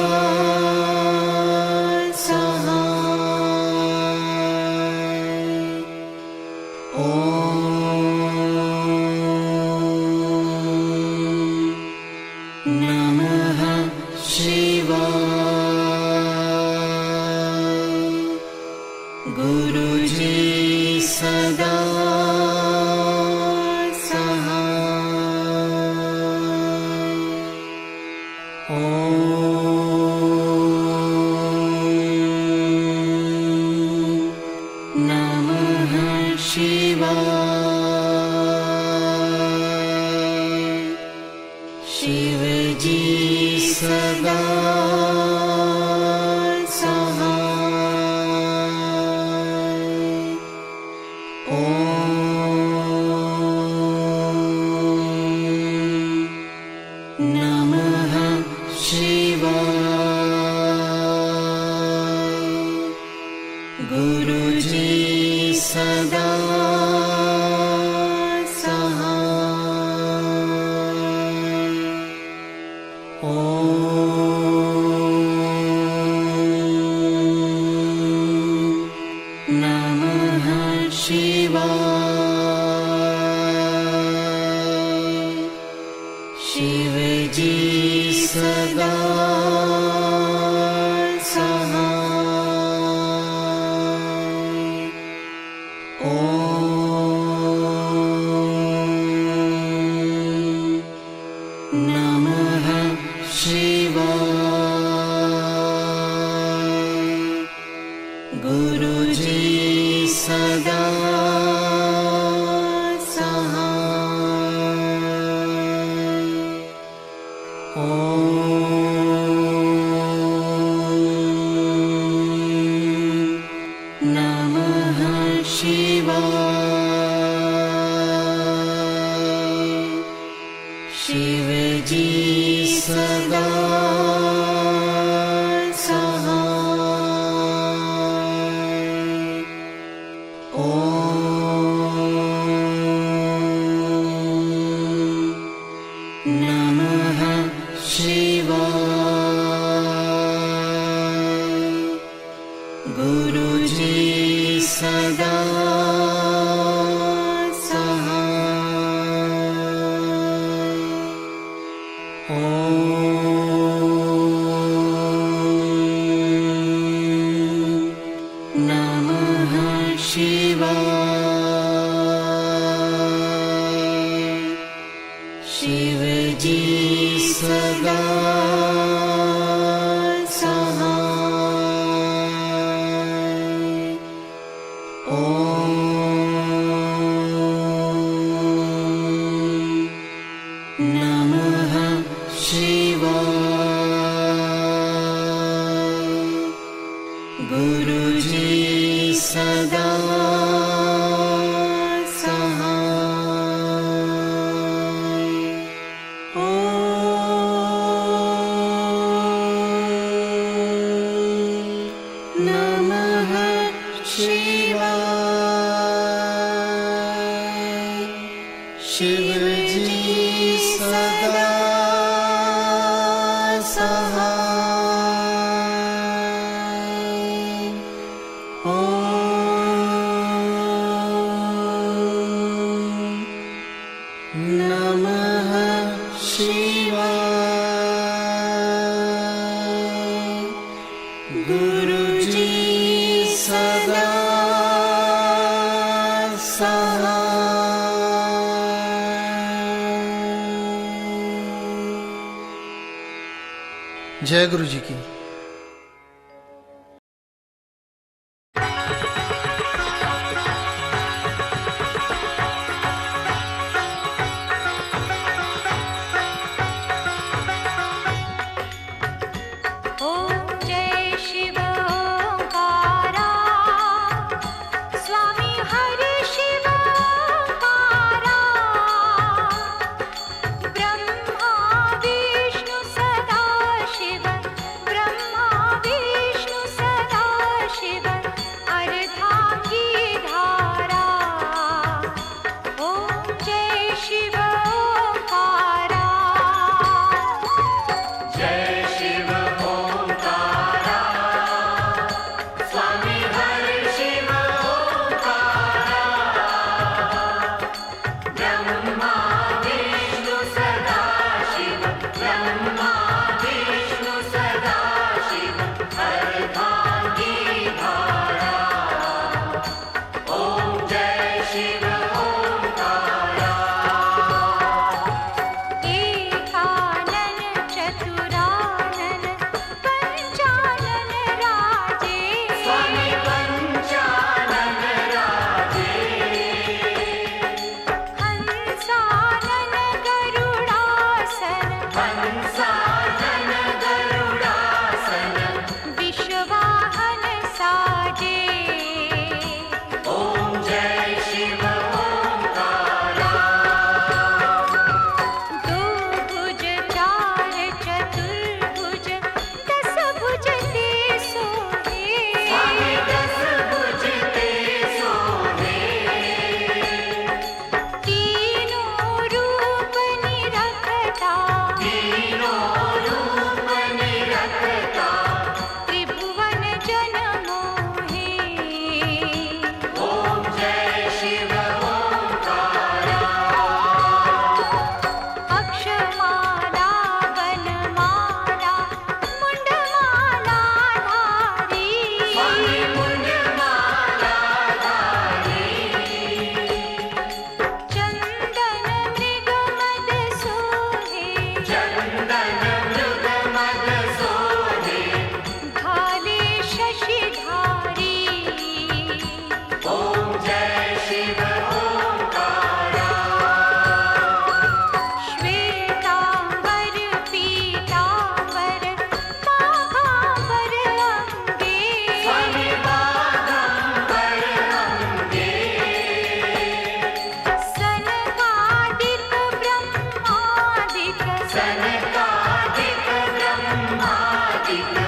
जय गुरु जी की। जय शिव की